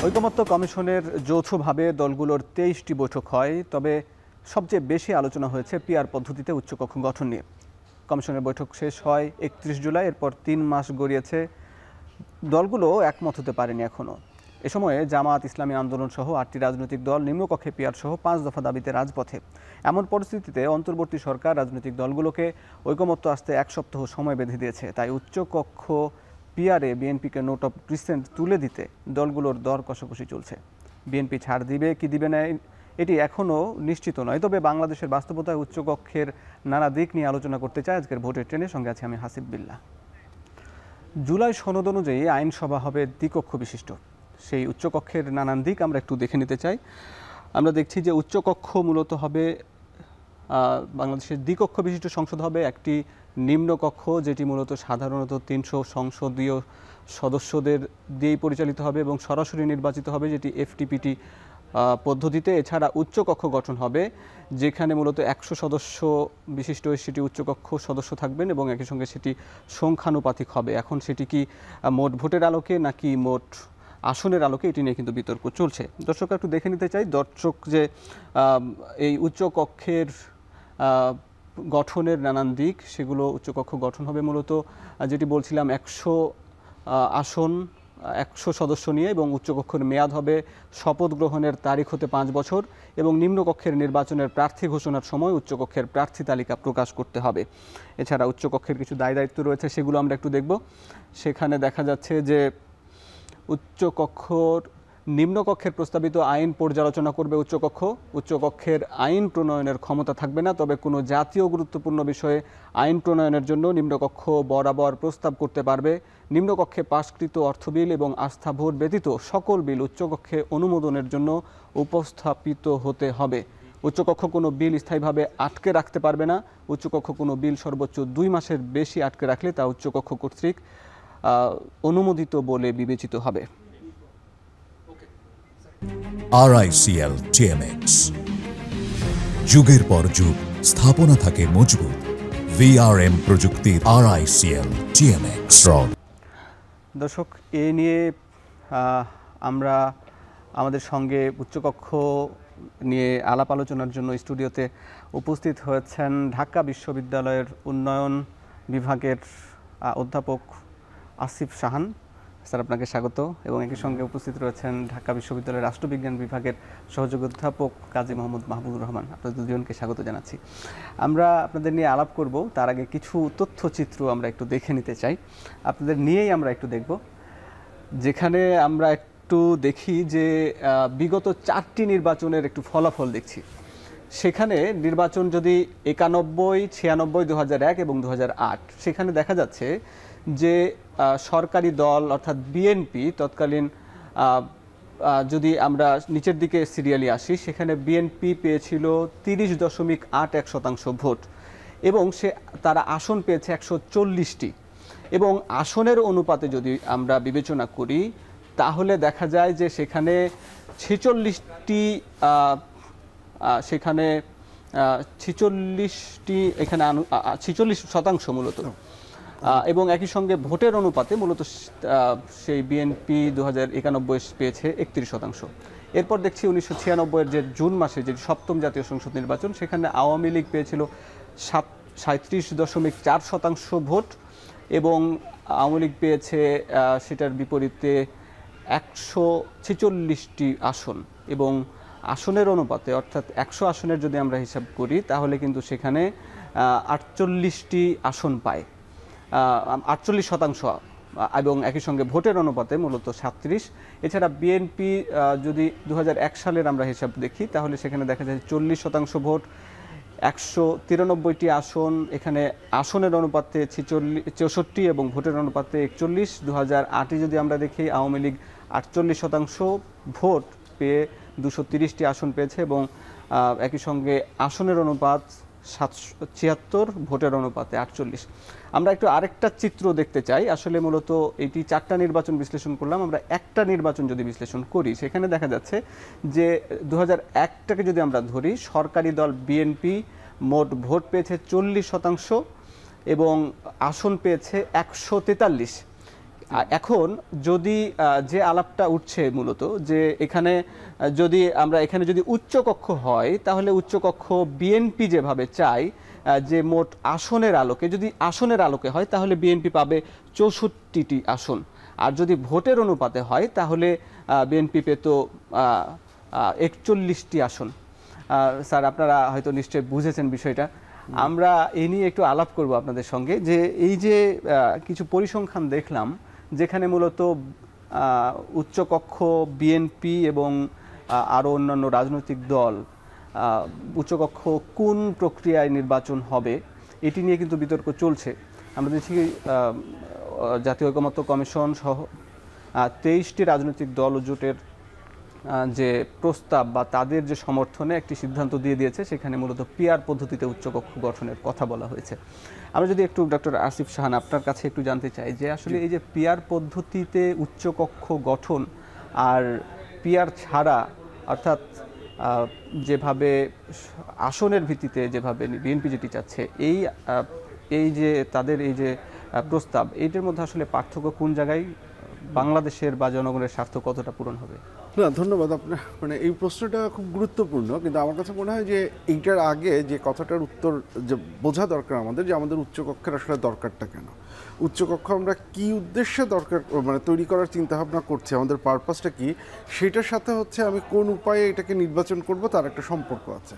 ঐকমত্য কমিশনের যৌথভাবে দলগুলোর ২৩টি বৈঠক হয়, তবে সবচেয়ে বেশি আলোচনা হয়েছে পিআর পদ্ধতিতে উচ্চকক্ষ গঠন নিয়ে। কমিশনের বৈঠক শেষ হয় ৩১ জুলাই, এরপর ৩ মাস গড়িয়েছে, দলগুলো একমত হতে পারেনি এখনও। এ সময়ে জামায়াত ইসলামী আন্দোলন সহ ৮টি রাজনৈতিক দল নিম্নকক্ষে পিআর সহ ৫ দফা দাবিতে রাজপথে। এমন পরিস্থিতিতে অন্তর্বর্তী সরকার রাজনৈতিক দলগুলোকে ঐকমত্য আসতে ১ সপ্তাহ সময় বেঁধে দিয়েছে। তাই উচ্চকক্ষ পিআরে বিএনপিকে নোট অফ ডিসেন্ট তুলে দিতে দলগুলোর দর কষাকষি চলছে। বিএনপি ছাড় দিবে কি দিবে না এটি এখনও নিশ্চিত নয়, তবে বাংলাদেশের বাস্তবতায় উচ্চকক্ষের নানা দিক নিয়ে আলোচনা করতে চায় আজকের ভোটের ট্রেনের সঙ্গে আছি আমি হাসিব বিল্লাহ। জুলাই সনদ অনুযায়ী আইনসভা হবে দ্বিকক্ষ বিশিষ্ট। সেই উচ্চকক্ষের নানান দিক আমরা একটু দেখে নিতে চাই। আমরা দেখছি যে উচ্চকক্ষ মূলত হবে বাংলাদেশের দ্বিকক্ষ বিশিষ্ট সংসদ হবে, একটি নিম্নকক্ষ যেটি মূলত সাধারণত ৩০০ সংসদীয় সদস্যদের দিয়েই পরিচালিত হবে এবং সরাসরি নির্বাচিত হবে, যেটি এফটিপিটি পদ্ধতিতে। এছাড়া উচ্চকক্ষ গঠন হবে যেখানে মূলত ১০০ সদস্য বিশিষ্ট সেটি উচ্চকক্ষ সদস্য থাকবেন এবং একই সঙ্গে সেটি সংখ্যানুপাতিক হবে। এখন সেটি কি মোট ভোটের আলোকে নাকি মোট আসনের আলোকে, এটি নিয়ে কিন্তু বিতর্ক চলছে। দর্শক একটু দেখে নিতে চাই দর্শক যে এই উচ্চকক্ষের গঠনের নানান দিক, সেগুলো উচ্চকক্ষ গঠন হবে মূলত যেটি বলছিলাম ১০০ আসন ১০০ সদস্য নিয়ে, এবং উচ্চকক্ষের মেয়াদ হবে শপথ গ্রহণের তারিখ হতে ৫ বছর, এবং নিম্নকক্ষের নির্বাচনের প্রার্থী ঘোষণার সময় উচ্চকক্ষের প্রার্থী তালিকা প্রকাশ করতে হবে। এছাড়া উচ্চকক্ষের কিছু দায়িত্ব রয়েছে, সেগুলো আমরা একটু দেখব। সেখানে দেখা যাচ্ছে যে নিম্নকক্ষের প্রস্তাবিত আইন পর্যালোচনা করবে উচ্চকক্ষ। উচ্চকক্ষের আইন প্রণয়নের ক্ষমতা থাকবে না, তবে কোনো জাতীয় গুরুত্বপূর্ণ বিষয়ে আইন প্রণয়নের জন্য নিম্নকক্ষ বরাবর প্রস্তাব করতে পারবে। নিম্নকক্ষে পাশকৃত অর্থ বিল এবং আস্থা ভোট ব্যতীত সকল বিল উচ্চকক্ষে অনুমোদনের জন্য উপস্থাপিত হতে হবে। উচ্চকক্ষ কোনো বিল স্থায়ীভাবে আটকে রাখতে পারবে না। উচ্চকক্ষ কোনো বিল সর্বোচ্চ ২ মাসের বেশি আটকে রাখলে তা উচ্চকক্ষ কর্তৃক অনুমোদিত বলে বিবেচিত হবে। RICL TMX, যুগের পর যুগ স্থাপনা থাকে মজবুত। VRM প্রযুক্তির RICL TMX। দর্শক, এ নিয়ে আমরা আমাদের সঙ্গে উচ্চকক্ষ নিয়ে আলাপ আলোচনার জন্য স্টুডিওতে উপস্থিত হয়েছেন ঢাকা বিশ্ববিদ্যালয়ের উন্নয়ন বিভাগের অধ্যাপক আসিফ শাহান। স্যার, আপনাকে স্বাগত। এবং একই সঙ্গে উপস্থিত রয়েছেন ঢাকা বিশ্ববিদ্যালয়ের রাষ্ট্রবিজ্ঞান বিভাগের সহযোগী অধ্যাপক কাজী মোহাম্মদ মাহবুবুর রহমান। আপনাদের দুজনকে স্বাগত জানাচ্ছি। আমরা আপনাদের নিয়ে আলাপ করব, তার আগে কিছু তথ্যচিত্র আমরা একটু দেখে নিতে চাই। আপনাদের নিয়েই আমরা একটু দেখব, যেখানে আমরা একটু দেখি যে বিগত 4টি নির্বাচনের একটু ফলাফল দেখছি। সেখানে নির্বাচন যদি 91, 96, 2001 এবং 2008, সেখানে দেখা যাচ্ছে যে সরকারি দল অর্থাৎ বিএনপি তৎকালীন, যদি আমরা নিচের দিকে সিরিয়ালি আসি, সেখানে বিএনপি পেয়েছিল 30.81% ভোট এবং তারা আসন পেয়েছে 140টি। এবং আসনের অনুপাতে যদি আমরা বিবেচনা করি তাহলে দেখা যায় যে সেখানে 46টি এখানে 46% মূলত, এবং একই সঙ্গে ভোটের অনুপাতে মূলত সেই বিএনপি 2091 পেয়েছে 31%। এরপর দেখছি 1996-এর যে জুন মাসে যে সপ্তম জাতীয় সংসদ নির্বাচন, সেখানে আওয়ামী লীগ পেয়েছিল 37.4% ভোট এবং আওয়ামী লীগ পেয়েছে সেটার বিপরীতে 146টি আসন। এবং আসনের অনুপাতে অর্থাৎ 100 আসনের যদি আমরা হিসাব করি তাহলে কিন্তু সেখানে 48টি আসন পায়, 48%, এবং একই সঙ্গে ভোটের অনুপাতে মূলত 37। এছাড়া বিএনপি যদি 2001 সালের আমরা হিসাব দেখি তাহলে সেখানে দেখা যায় 40% ভোট, 193টি আসন। এখানে আসনের অনুপাতে 64 এবং ভোটের অনুপাতে 41। 2008-এ যদি আমরা দেখি আওয়ামী লীগ 48% ভোট পেয়ে 230টি আসন পেয়েছে এবং একই সঙ্গে আসনের অনুপাত 76, ভোটের অনুপাতে 48। আমরা একটু আরেকটা চিত্র দেখতে চাই। আসলে মূলত এটি 4টা নির্বাচন বিশ্লেষণ করলাম, আমরা একটা নির্বাচন যদি বিশ্লেষণ করি সেখানে দেখা যাচ্ছে যে 2001টাকে যদি আমরা ধরি, সরকারি দল বিএনপি মোট ভোট পেয়েছে 40% এবং আসন পেয়েছে 143। এখন যদি যে আলাপটা উঠছে মূলত যে এখানে যদি উচ্চকক্ষ হয় তাহলে উচ্চকক্ষ বিএনপি যেভাবে চায় যে মোট আসনের আলোকে যদি আসনের আলোকে হয় তাহলে বিএনপি পাবে 64টি আসন, আর যদি ভোটের অনুপাতে হয় তাহলে বিএনপি পেত 41টি আসন। স্যার, আপনারা হয়তো নিশ্চয়ই বুঝেছেন বিষয়টা। আমরা এই নিয়ে একটু আলাপ করব আপনাদের সঙ্গে যে এই যে কিছু পরিসংখ্যান দেখলাম যেখানে মূলত উচ্চকক্ষ বিএনপি এবং আরও অন্যান্য রাজনৈতিক দল উচ্চকক্ষ কোন প্রক্রিয়ায় নির্বাচন হবে এটি নিয়ে কিন্তু বিতর্ক চলছে। আমরা দেখছি জাতীয় ঐকমত্য কমিশন সহ 23টি রাজনৈতিক দল ও জোটের যে প্রস্তাব বা তাদের যে সমর্থনে একটি সিদ্ধান্ত দিয়ে দিয়েছে, সেখানে মূলত পিআর পদ্ধতিতে উচ্চকক্ষ গঠনের কথা বলা হয়েছে। আমরা যদি একটু ডক্টর আসিফ শাহান আপনার কাছে একটু জানতে চাই যে আসলে এই যে পিআর পদ্ধতিতে উচ্চকক্ষ গঠন আর পিআর ছাড়া, অর্থাৎ যেভাবে আসনের ভিত্তিতে যেভাবে বিএনপি যেটি চাচ্ছে, এই যে তাদের এই যে প্রস্তাব, এইটার মধ্যে আসলে পার্থক্য কোন জায়গায়, বাংলাদেশের বা জনগণের স্বার্থ কতটা পূরণ হবে? না, ধন্যবাদ আপনার। এই প্রশ্নটা খুব গুরুত্বপূর্ণ, কিন্তু আমার কাছে মনে হয় যে এইটার আগে যে কথাটার উত্তর যে বোঝা দরকার আমাদের, যে আমাদের উচ্চকক্ষের আসলে দরকারটা কেন, উচ্চকক্ষ আমরা কি উদ্দেশ্যে দরকার তৈরি করার চিন্তাভাবনা করছি, আমাদের পারপাসটা কি, সেটার সাথে হচ্ছে আমি কোন উপায়ে এটাকে নির্বাচন করব তার একটা সম্পর্ক আছে।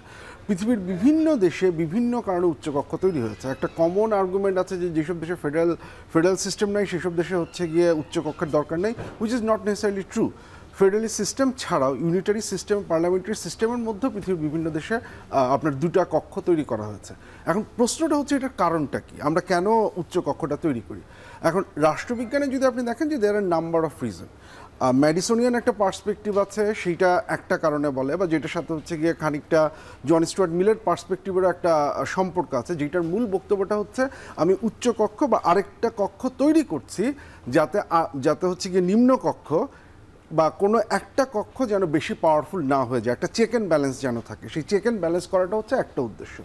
পৃথিবীর বিভিন্ন দেশে বিভিন্ন কারণে উচ্চকক্ষ তৈরি হয়েছে। একটা কমন আর্গুমেন্ট আছে যে যেসব দেশে ফেডারেল সিস্টেম নাই সেসব দেশে হচ্ছে গিয়ে উচ্চকক্ষের দরকার নেই, which is not necessarily true. ফেডারেলি system ছাড়াও ইউনিটারি সিস্টেম, পার্লামেন্টারি সিস্টেমের মধ্যে পৃথিবীর বিভিন্ন দেশে আপনার দুটা কক্ষ তৈরি করা হয়েছে। এখন প্রশ্নটা হচ্ছে এটার কারণটা কি, আমরা কেন উচ্চকক্ষটা তৈরি করি। এখন রাষ্ট্রবিজ্ঞানে যদি আপনি দেখেন যে দেয়ার আর নাম্বার অফ রিজন, ম্যাডিসোনিয়ান একটা পার্সপেক্টিভ আছে, সেইটা একটা কারণে বলে, বা যেটার সাথে হচ্ছে গিয়ে খানিকটা জন স্টুয়ার্ট মিলের পার্সপেক্টিভেরও একটা সম্পর্ক আছে, যেটার মূল বক্তব্যটা হচ্ছে আমি উচ্চকক্ষ বা আরেকটা কক্ষ তৈরি করছি যাতে হচ্ছে গিয়ে নিম্নকক্ষ বা কোনো একটা কক্ষ যেন বেশি পাওয়ারফুল না হয়ে যায়, একটা চেক অ্যান্ড ব্যালেন্স যেন থাকে। সেই চেক অ্যান্ড ব্যালেন্স করাটা হচ্ছে একটা উদ্দেশ্য।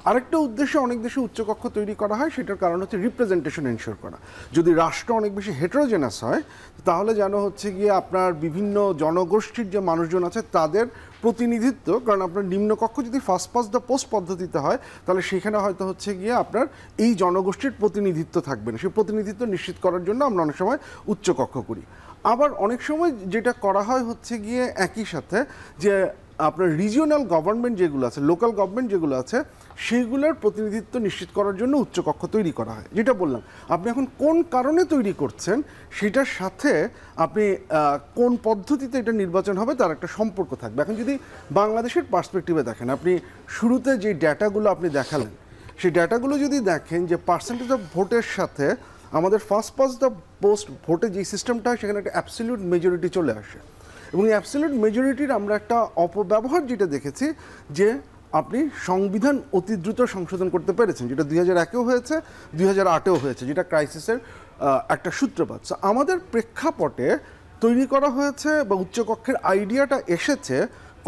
আরেকটা উদ্দেশ্য, অনেক দেশে উচ্চকক্ষ তৈরি করা হয়, সেটার কারণ হচ্ছে রিপ্রেজেন্টেশন এনশিওর করা। যদি রাষ্ট্র অনেক বেশি হেটেরোজেনাস হয় তাহলে যেন হচ্ছে গিয়ে আপনার বিভিন্ন জনগোষ্ঠীর যে মানুষজন আছে তাদের প্রতিনিধিত্ব, কারণ আপনার নিম্নকক্ষ যদি ফার্স্ট পাস দ্য পোস্ট পদ্ধতিতে হয় তাহলে সেখানে হয়তো হচ্ছে গিয়ে আপনার এই জনগোষ্ঠীর প্রতিনিধিত্ব থাকবে না। সেই প্রতিনিধিত্ব নিশ্চিত করার জন্য আমরা অনেক সময় উচ্চকক্ষ করি। আবার অনেক সময় যেটা করা হয় হচ্ছে গিয়ে একই সাথে যে আপনার রিজিওনাল গভর্নমেন্ট যেগুলো আছে, লোকাল গভর্নমেন্ট যেগুলো আছে, সেইগুলোর প্রতিনিধিত্ব নিশ্চিত করার জন্য উচ্চকক্ষ তৈরি করা হয়। যেটা বললাম, আপনি এখন কোন কারণে তৈরি করছেন সেটার সাথে আপনি কোন পদ্ধতিতে এটা নির্বাচন হবে তার একটা সম্পর্ক থাকবে। এখন যদি বাংলাদেশের পার্সপেক্টিভে দেখেন, আপনি শুরুতে যে ডেটাগুলো আপনি দেখালেন, সেই ডেটাগুলো যদি দেখেন যে পার্সেন্টেজ অফ ভোটের সাথে আমাদের ফার্স্ট পাস দ্য পোস্ট ভোটে যে সিস্টেমটা হয় সেখানে একটা অ্যাবসলিউট মেজরিটি চলে আসে, এবং এই অ্যাবসলিউট মেজরিটির আমরা একটা অপব্যবহার যেটা দেখেছি যে আপনি সংবিধান অতি দ্রুত সংশোধন করতে পেরেছেন, যেটা 2001-এও হয়েছে, 2008-এও হয়েছে, যেটা ক্রাইসিসের একটা সূত্রপাত। সো আমাদের প্রেক্ষাপটে তৈরি করা হয়েছে বা উচ্চকক্ষের আইডিয়াটা এসেছে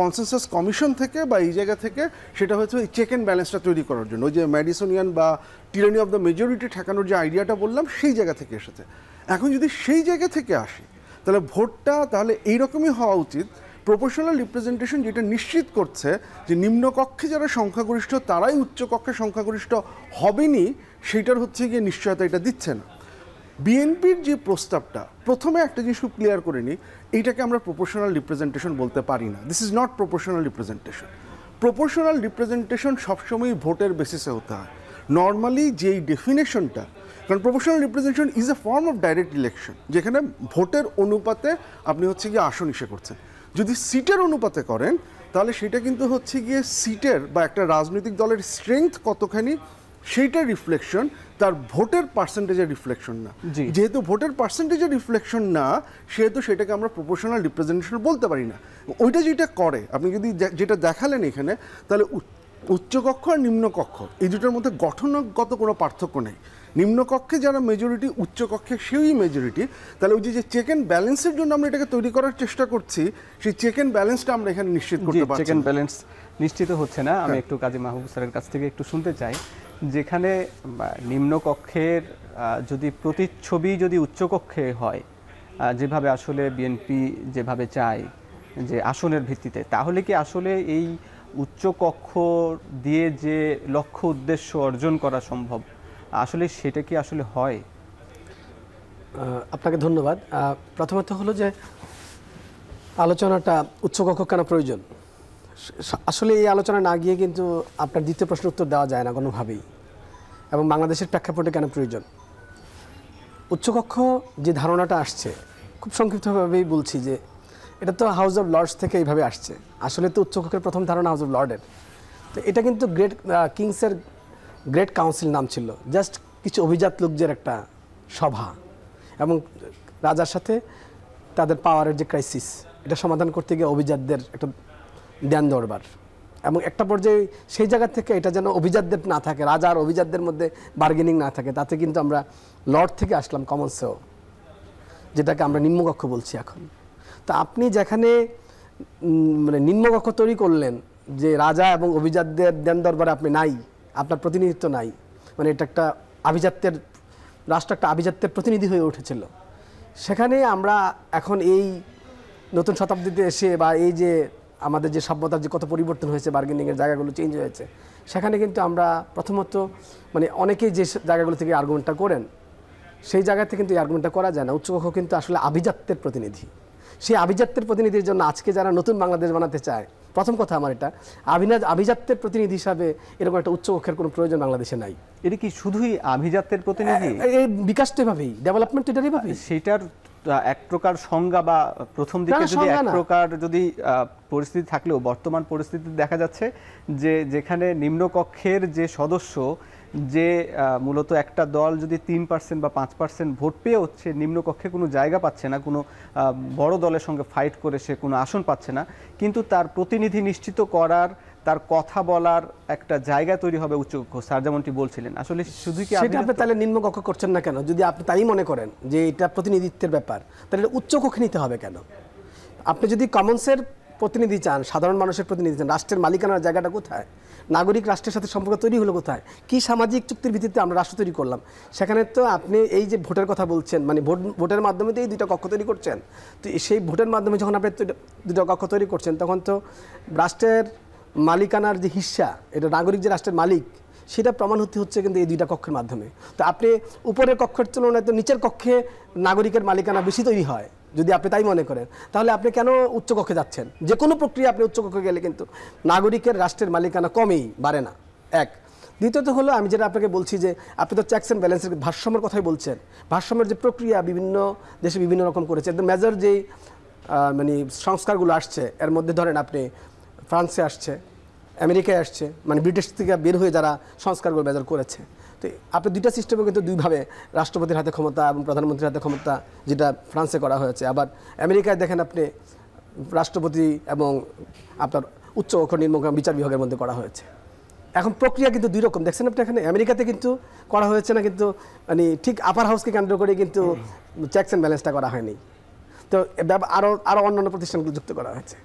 কনসেনসাস কমিশন থেকে বা এই জায়গা থেকে, সেটা হচ্ছে এই চেক অ্যান্ড ব্যালেন্সটা তৈরি করার জন্য। ওই যে ম্যাডিসোনিয়ান বা টিরানি অফ দ্য মেজরিটি ঠেকানোর যে আইডিয়াটা বললাম, সেই জায়গা থেকে এসেছে। এখন যদি সেই জায়গা থেকে আসি তাহলে ভোটটা তাহলে এইরকমই হওয়া উচিত, প্রপোর্শনাল রিপ্রেজেন্টেশন যেটা নিশ্চিত করছে যে নিম্নকক্ষে যারা সংখ্যাগরিষ্ঠ তারাই উচ্চকক্ষে সংখ্যাগরিষ্ঠ হবেনি, সেইটার হচ্ছে গিয়ে নিশ্চয়তা এটা দিচ্ছে না। বিএনপির যে প্রস্তাবটা, প্রথমে একটা জিনিস খুব ক্লিয়ার করে নিই, এইটাকে আমরা প্রপোর্শনাল রিপ্রেজেন্টেশন বলতে পারি না। This is not proportional representation. Proportional representation সবসময় ভোটের বেসিসে হতে হয়। নর্মালি যেই ডেফিনেশনটা, কারণ proportional representation is a form of direct election, যেখানে ভোটের অনুপাতে আপনি হচ্ছে গিয়ে আসন ইসে করছেন। যদি সিটের অনুপাতে করেন তাহলে সেটা কিন্তু হচ্ছে গিয়ে সিটের বা একটা রাজনৈতিক দলের স্ট্রেংথ কতখানি সেইটার রিফ্লেকশন, তার ভোটের পার্সেন্টেজের রিফ্লেকশন না। যেহেতু ভোটের পার্সেন্টেজের রিফ্লেকশন না, সেহেতু সেটাকে আমরা প্রপোর্শনাল রিপ্রেজেন্টেশন বলতে পারি না। ওইটা যেটা করে, আপনি যদি যেটা দেখালেন এখানে, তাহলে উচ্চকক্ষ আর নিম্নকক্ষ এই দুটোর মধ্যে গঠনগত কোনো পার্থক্য নেই। নিম্নকক্ষে যারা মেজরিটি, উচ্চকক্ষে সেই মেজরিটি, তাহলে ওই যে চেক অ্যান্ড ব্যালেন্সের জন্য আমরা এটাকে তৈরি করার চেষ্টা করছি, সেই চেক অ্যান্ড ব্যালেন্সটা আমরা এখানে নিশ্চিত করতে পারছি চেক অ্যান্ড ব্যালেন্স নিশ্চিত হচ্ছে না। আমি একটু কাজী মাহবুব স্যারের কাছ থেকে একটু শুনতে চাই, যেখানে নিম্নকক্ষের যদি প্রতিচ্ছবি যদি উচ্চকক্ষে হয়, যেভাবে আসলে বিএনপি যেভাবে চায় যে আসনের ভিত্তিতে, তাহলে কি আসলে এই উচ্চকক্ষ দিয়ে যে লক্ষ্য উদ্দেশ্য অর্জন করা সম্ভব, আসলে সেটা কি আসলে হয়? আপনাকে ধন্যবাদ। প্রথমত হলো যে আলোচনাটা উচ্চকক্ষ কেন প্রয়োজন, আসলে এই আলোচনা না গিয়ে কিন্তু আপনার দ্বিতীয় প্রশ্নের উত্তর দেওয়া যায় না কোনোভাবেই। এবং বাংলাদেশের প্রেক্ষাপটে কেন প্রয়োজন, উচ্চকক্ষ যে ধারণাটা আসছে, খুব সংক্ষিপ্তভাবেই বলছি যে এটা তো হাউস অফ লর্ডস থেকে এইভাবে আসছে। আসলে তো উচ্চকক্ষের প্রথম ধারণা হাউস অফ লর্ডের। তো এটা কিন্তু কিংসের গ্রেট কাউন্সিল নাম ছিল, জাস্ট কিছু অভিজাত লোকদের একটা সভা, এবং রাজার সাথে তাদের পাওয়ারের যে ক্রাইসিস, এটা সমাধান করতে গিয়ে অভিজাতদের একটা ধ্যান দরবার। এবং একটা পর্যায়ে সেই জায়গা থেকে এটা যেন অভিজাতদের না থাকে, রাজা আর অভিজাতদের মধ্যে বার্গেনিং না থাকে, তাতে কিন্তু আমরা লর্ড থেকে আসলাম কমন্সেও, যেটাকে আমরা নিম্নকক্ষ বলছি এখন। তো আপনি যেখানে মানে নিম্নকক্ষ তৈরি করলেন, যে রাজা এবং অভিজাতদের ধ্যান দরবারে আপনি নাই, আপনার প্রতিনিধিত্ব নাই, মানে এটা একটা আভিজাত্যের রাষ্ট্র, একটা আভিজাত্যের প্রতিনিধি হয়ে উঠেছিল। সেখানে আমরা এখন এই নতুন শতাব্দীতে এসে, বা এই যে আমাদের যে সভ্যতার যে কত পরিবর্তন হয়েছে, বার্গেনিংয়ের জায়গাগুলো চেঞ্জ হয়েছে, সেখানে কিন্তু আমরা প্রথমত মানে অনেকেই যে জায়গাগুলো থেকে আর্গুমেন্টটা করেন, সেই জায়গা থেকে কিন্তু এই আর্গুমেন্টটা করা যায় না। উচ্চকক্ষ কিন্তু আসলে আভিজাত্যের প্রতিনিধি। সেই আভিজাত্যের প্রতিনিধির জন্য আজকে যারা নতুন বাংলাদেশ বানাতে চায়, প্রথম কথা আমার এটা, আভিজাত্যের প্রতিনিধি হিসাবে এরকম একটা উচ্চকক্ষের কোনো প্রয়োজন বাংলাদেশে নাই। এটা কি শুধুই আভিজাত্যের প্রতিনিধি? এই বিকাশটা এভাবেই, ডেভেলপমেন্ট এটারই ভাবে, সেটার এক প্রকার সংজ্ঞা বা প্রথম দিকে যদি এক প্রকার যদি পরিস্থিতি থাকলেও বর্তমান পরিস্থিতি দেখা যাচ্ছে যে যেখানে নিম্নকক্ষের যে সদস্য, যে মূলত একটা দল যদি 3% বা 5% ভোট পেয়ে হচ্ছে, নিম্নকক্ষে কোনো জায়গা পাচ্ছে না, কোনো বড় দলের সঙ্গে ফাইট করে সে কোনো আসন পাচ্ছে না, কিন্তু তার প্রতিনিধি নিশ্চিত করার, তার কথা বলার একটা জায়গা তৈরি হবে উচ্চকক্ষ। স্যার যেমনটি বলছিলেন, আসলে শুধু কি সেটা আপনি তাহলে নিম্নকক্ষ করছেন না কেন? যদি আপনি তাই মনে করেন যে এটা প্রতিনিধিত্বের ব্যাপার, তাহলে উচ্চকক্ষে নিতে হবে কেন? আপনি যদি কমন্সের প্রতিনিধি চান, সাধারণ মানুষের প্রতিনিধি চান, রাষ্ট্রের মালিকানার জায়গাটা কোথায়, নাগরিক রাষ্ট্রের সাথে সম্পর্ক তৈরি হলো কোথায়, কি সামাজিক চুক্তির ভিত্তিতে আমরা রাষ্ট্র তৈরি করলাম, সেখানে তো আপনি এই যে ভোটের কথা বলছেন, মানে ভোটের মাধ্যমে তো এই দুইটা কক্ষ তৈরি করছেন। তো সেই ভোটের মাধ্যমে যখন আপনি দুটো কক্ষ তৈরি করছেন, তখন তো রাষ্ট্রের মালিকানার যে হিস্সা, এটা নাগরিক যে রাষ্ট্রের মালিক, সেটা প্রমাণ হচ্ছে কিন্তু এই দুইটা কক্ষের মাধ্যমে। তো আপনি উপরের কক্ষের তুলনায় তো নিচের কক্ষে নাগরিকের মালিকানা বেশি তৈরি হয়, যদি আপনি তাই মনে করেন, তাহলে আপনি কেন উচ্চকক্ষে যাচ্ছেন? যে কোনো প্রক্রিয়া আপনি উচ্চকক্ষে গেলে কিন্তু নাগরিকের রাষ্ট্রের মালিকানা কমেই, বাড়ে না। এক। দ্বিতীয়ত হলো, আমি যেটা আপনাকে বলছি যে আপনি তো চেকস অ্যান্ড ব্যালেন্সের ভারসাম্যের কথাই বলছেন। ভারসাম্যের যে প্রক্রিয়া বিভিন্ন দেশে বিভিন্ন রকম করেছে, একদম মেজর যেই মানে সংস্কারগুলো আসছে, এর মধ্যে ধরেন আপনি ফ্রান্সে আসছে, আমেরিকায় আসছে, মানে ব্রিটিশ থেকে বের হয়ে যারা সংস্কারগুলো মেজর করেছে। তো আপনি দুইটা সিস্টেমে কিন্তু দুইভাবে, রাষ্ট্রপতির হাতে ক্ষমতা এবং প্রধানমন্ত্রীর হাতে ক্ষমতা, যেটা ফ্রান্সে করা হয়েছে। আবার আমেরিকায় দেখেন আপনি রাষ্ট্রপতি এবং আপনার উচ্চ ও নিম্ন বিচার বিভাগের মধ্যে করা হয়েছে। এখন প্রক্রিয়া কিন্তু দুই রকম দেখছেন আপনি। এখানে আমেরিকাতে কিন্তু করা হয়েছে না, কিন্তু মানে ঠিক আপার হাউসকে কেন্দ্র করে কিন্তু চেকস অ্যান্ড ব্যালেন্সটা করা হয়নি। তো আরও অন্যান্য প্রতিষ্ঠানগুলো যুক্ত করা হয়েছে।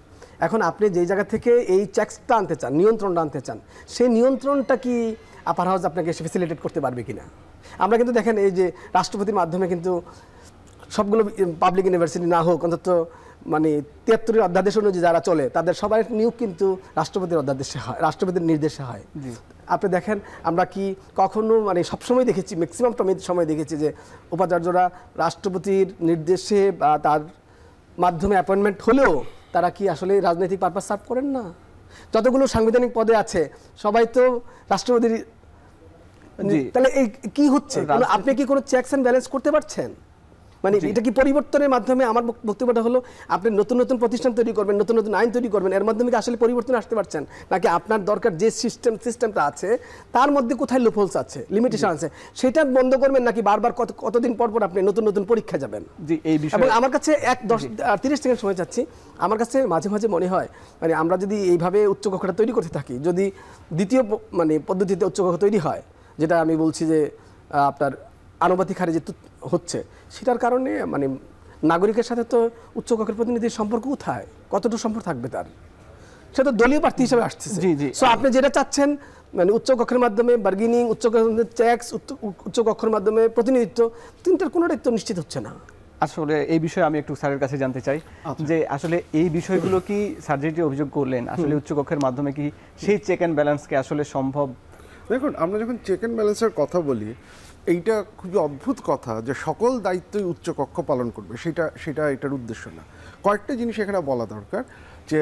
এখন আপনি যেই জায়গা থেকে এই চেকসটা আনতে চান, নিয়ন্ত্রণটা আনতে চান, সেই নিয়ন্ত্রণটা কি আপার হাউস আপনাকে ফেসিলিটেট করতে পারবে কিনা? আমরা কিন্তু দেখেন এই যে রাষ্ট্রপতির মাধ্যমে কিন্তু সবগুলো পাবলিক ইউনিভার্সিটি না হোক, অন্তত মানে 73 অধ্যাদেশ অনুযায়ী যারা চলে, তাদের সবাই নিয়োগ কিন্তু রাষ্ট্রপতির অধ্যাদেশে হয়, রাষ্ট্রপতির নির্দেশে হয়। আপনি দেখেন আমরা কি কখনো, মানে সবসময় দেখেছি, ম্যাক্সিমাম সময় দেখেছি যে উপাচার্যরা রাষ্ট্রপতির নির্দেশে বা তার মাধ্যমে অ্যাপয়েন্টমেন্ট হলেও তারা কি আসলে রাজনৈতিক পারপাস সার্ভ করেন না? যতগুলো সাংবিধানিক পদে আছে সবাই তো রাষ্ট্রপতির। তাহলে এই কি হচ্ছে? আপনি কি কোনো চেকস অ্যান্ড ব্যালেন্স করতে পারছেন? মানে এটা কি পরিবর্তনের মাধ্যমে? আমার বক্তব্যটা হলো, আপনি নতুন নতুন প্রতিষ্ঠান তৈরি করবেন, নতুন নতুন আইন তৈরি করবেন, এর মাধ্যমে কি আসলে পরিবর্তন আসতে পারছেন? নাকি আপনার দরকার যে সিস্টেমটা আছে তার মধ্যে কোথায় লুপহোলস আছে, লিমিটেশন আছে, সেটা বন্ধ করবেন? নাকি বারবার কতদিন পর পর আপনি নতুন নতুন পরীক্ষা যাবেন? এবং আমার কাছে 30 সেকেন্ড সময় চাচ্ছি। আমার কাছে মাঝে মাঝে মনে হয়, মানে আমরা যদি এইভাবে উচ্চকক্ষটা তৈরি করতে থাকি, যদি দ্বিতীয় মানে পদ্ধতিতে উচ্চকক্ষ তৈরি হয়, যেটা আমি বলছি যে আপনার আনুপাতিক হারে যে হচ্ছে, সেটার কারণে মানে নাগরিকের সাথে তো উচ্চকক্ষের প্রতিনিধির সম্পর্ক কোথায়, কতটুকু সম্পর্ক থাকবে তার? সে তো দলীয় প্রার্থী হিসেবে আসতেছে। জি জি। সো আপনি যেটা চাচ্ছেন মানে উচ্চকক্ষের মাধ্যমে বার্গেনিং, উচ্চকক্ষের ট্যাক্স, উচ্চকক্ষের মাধ্যমে প্রতিনিধিত্ব, তিনটার কোনোটাই তো নিশ্চিত হচ্ছে না। আসলে এই বিষয়ে আমি একটু স্যারের কাছে জানতে চাই যে আসলে এই বিষয়গুলো কি স্যার যে অভিযোগ করলেন, আসলে উচ্চকক্ষের মাধ্যমে কি সেই চেক অ্যান্ড ব্যালেন্সকে আসলে সম্ভব? দেখুন, আমরা যখন চেক অ্যান্ড ব্যালেন্সের কথা বলি, এইটা খুবই অদ্ভুত কথা যে সকল দায়িত্বই উচ্চকক্ষ পালন করবে, সেটা এটার উদ্দেশ্য না। কয়েকটা জিনিস এখানে বলা দরকার যে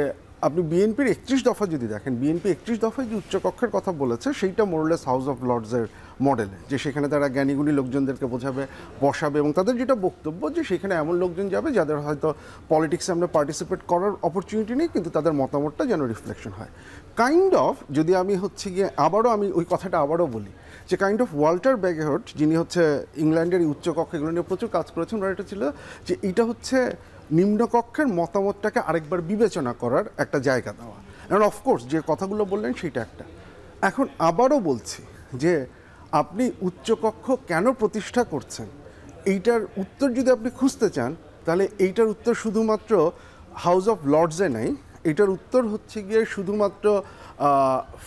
আপনি বিএনপির 31 দফা যদি দেখেন, বিএনপি 31 দফায় যে উচ্চকক্ষের কথা বলেছে সেইটা মোরলেস হাউস অফ লর্ডসের মডেলে, যে সেখানে তারা জ্ঞানীগুণী লোকজনদেরকে বোঝাবে, বসাবে, এবং তাদের যেটা বক্তব্য যে সেখানে এমন লোকজন যাবে যাদের হয়তো পলিটিক্সে আমরা পার্টিসিপেট করার অপরচুনিটি নেই, কিন্তু তাদের মতামতটা যেন রিফ্লেকশন হয়। কাইন্ড অফ, যদি আমি হচ্ছে গিয়ে আমি ওই কথাটা আবারও বলি, যে কাইন্ড অফ ওয়াল্টার ব্যাগেহট, যিনি হচ্ছে ইংল্যান্ডের উচ্চকক্ষ, এগুলো নিয়ে প্রচুর কাজ করেছেন, ওনার এটা ছিল যে এটা হচ্ছে নিম্নকক্ষের মতামতটাকে আরেকবার বিবেচনা করার একটা জায়গা দেওয়া। এবং অফকোর্স যে কথাগুলো বললেন সেটা একটা। এখন আবারও বলছি যে আপনি উচ্চকক্ষ কেন প্রতিষ্ঠা করছেন, এইটার উত্তর যদি আপনি খুঁজতে চান, তাহলে এইটার উত্তর শুধুমাত্র হাউস অফ লর্ডসে নাই, এটার উত্তর হচ্ছে গিয়ে শুধুমাত্র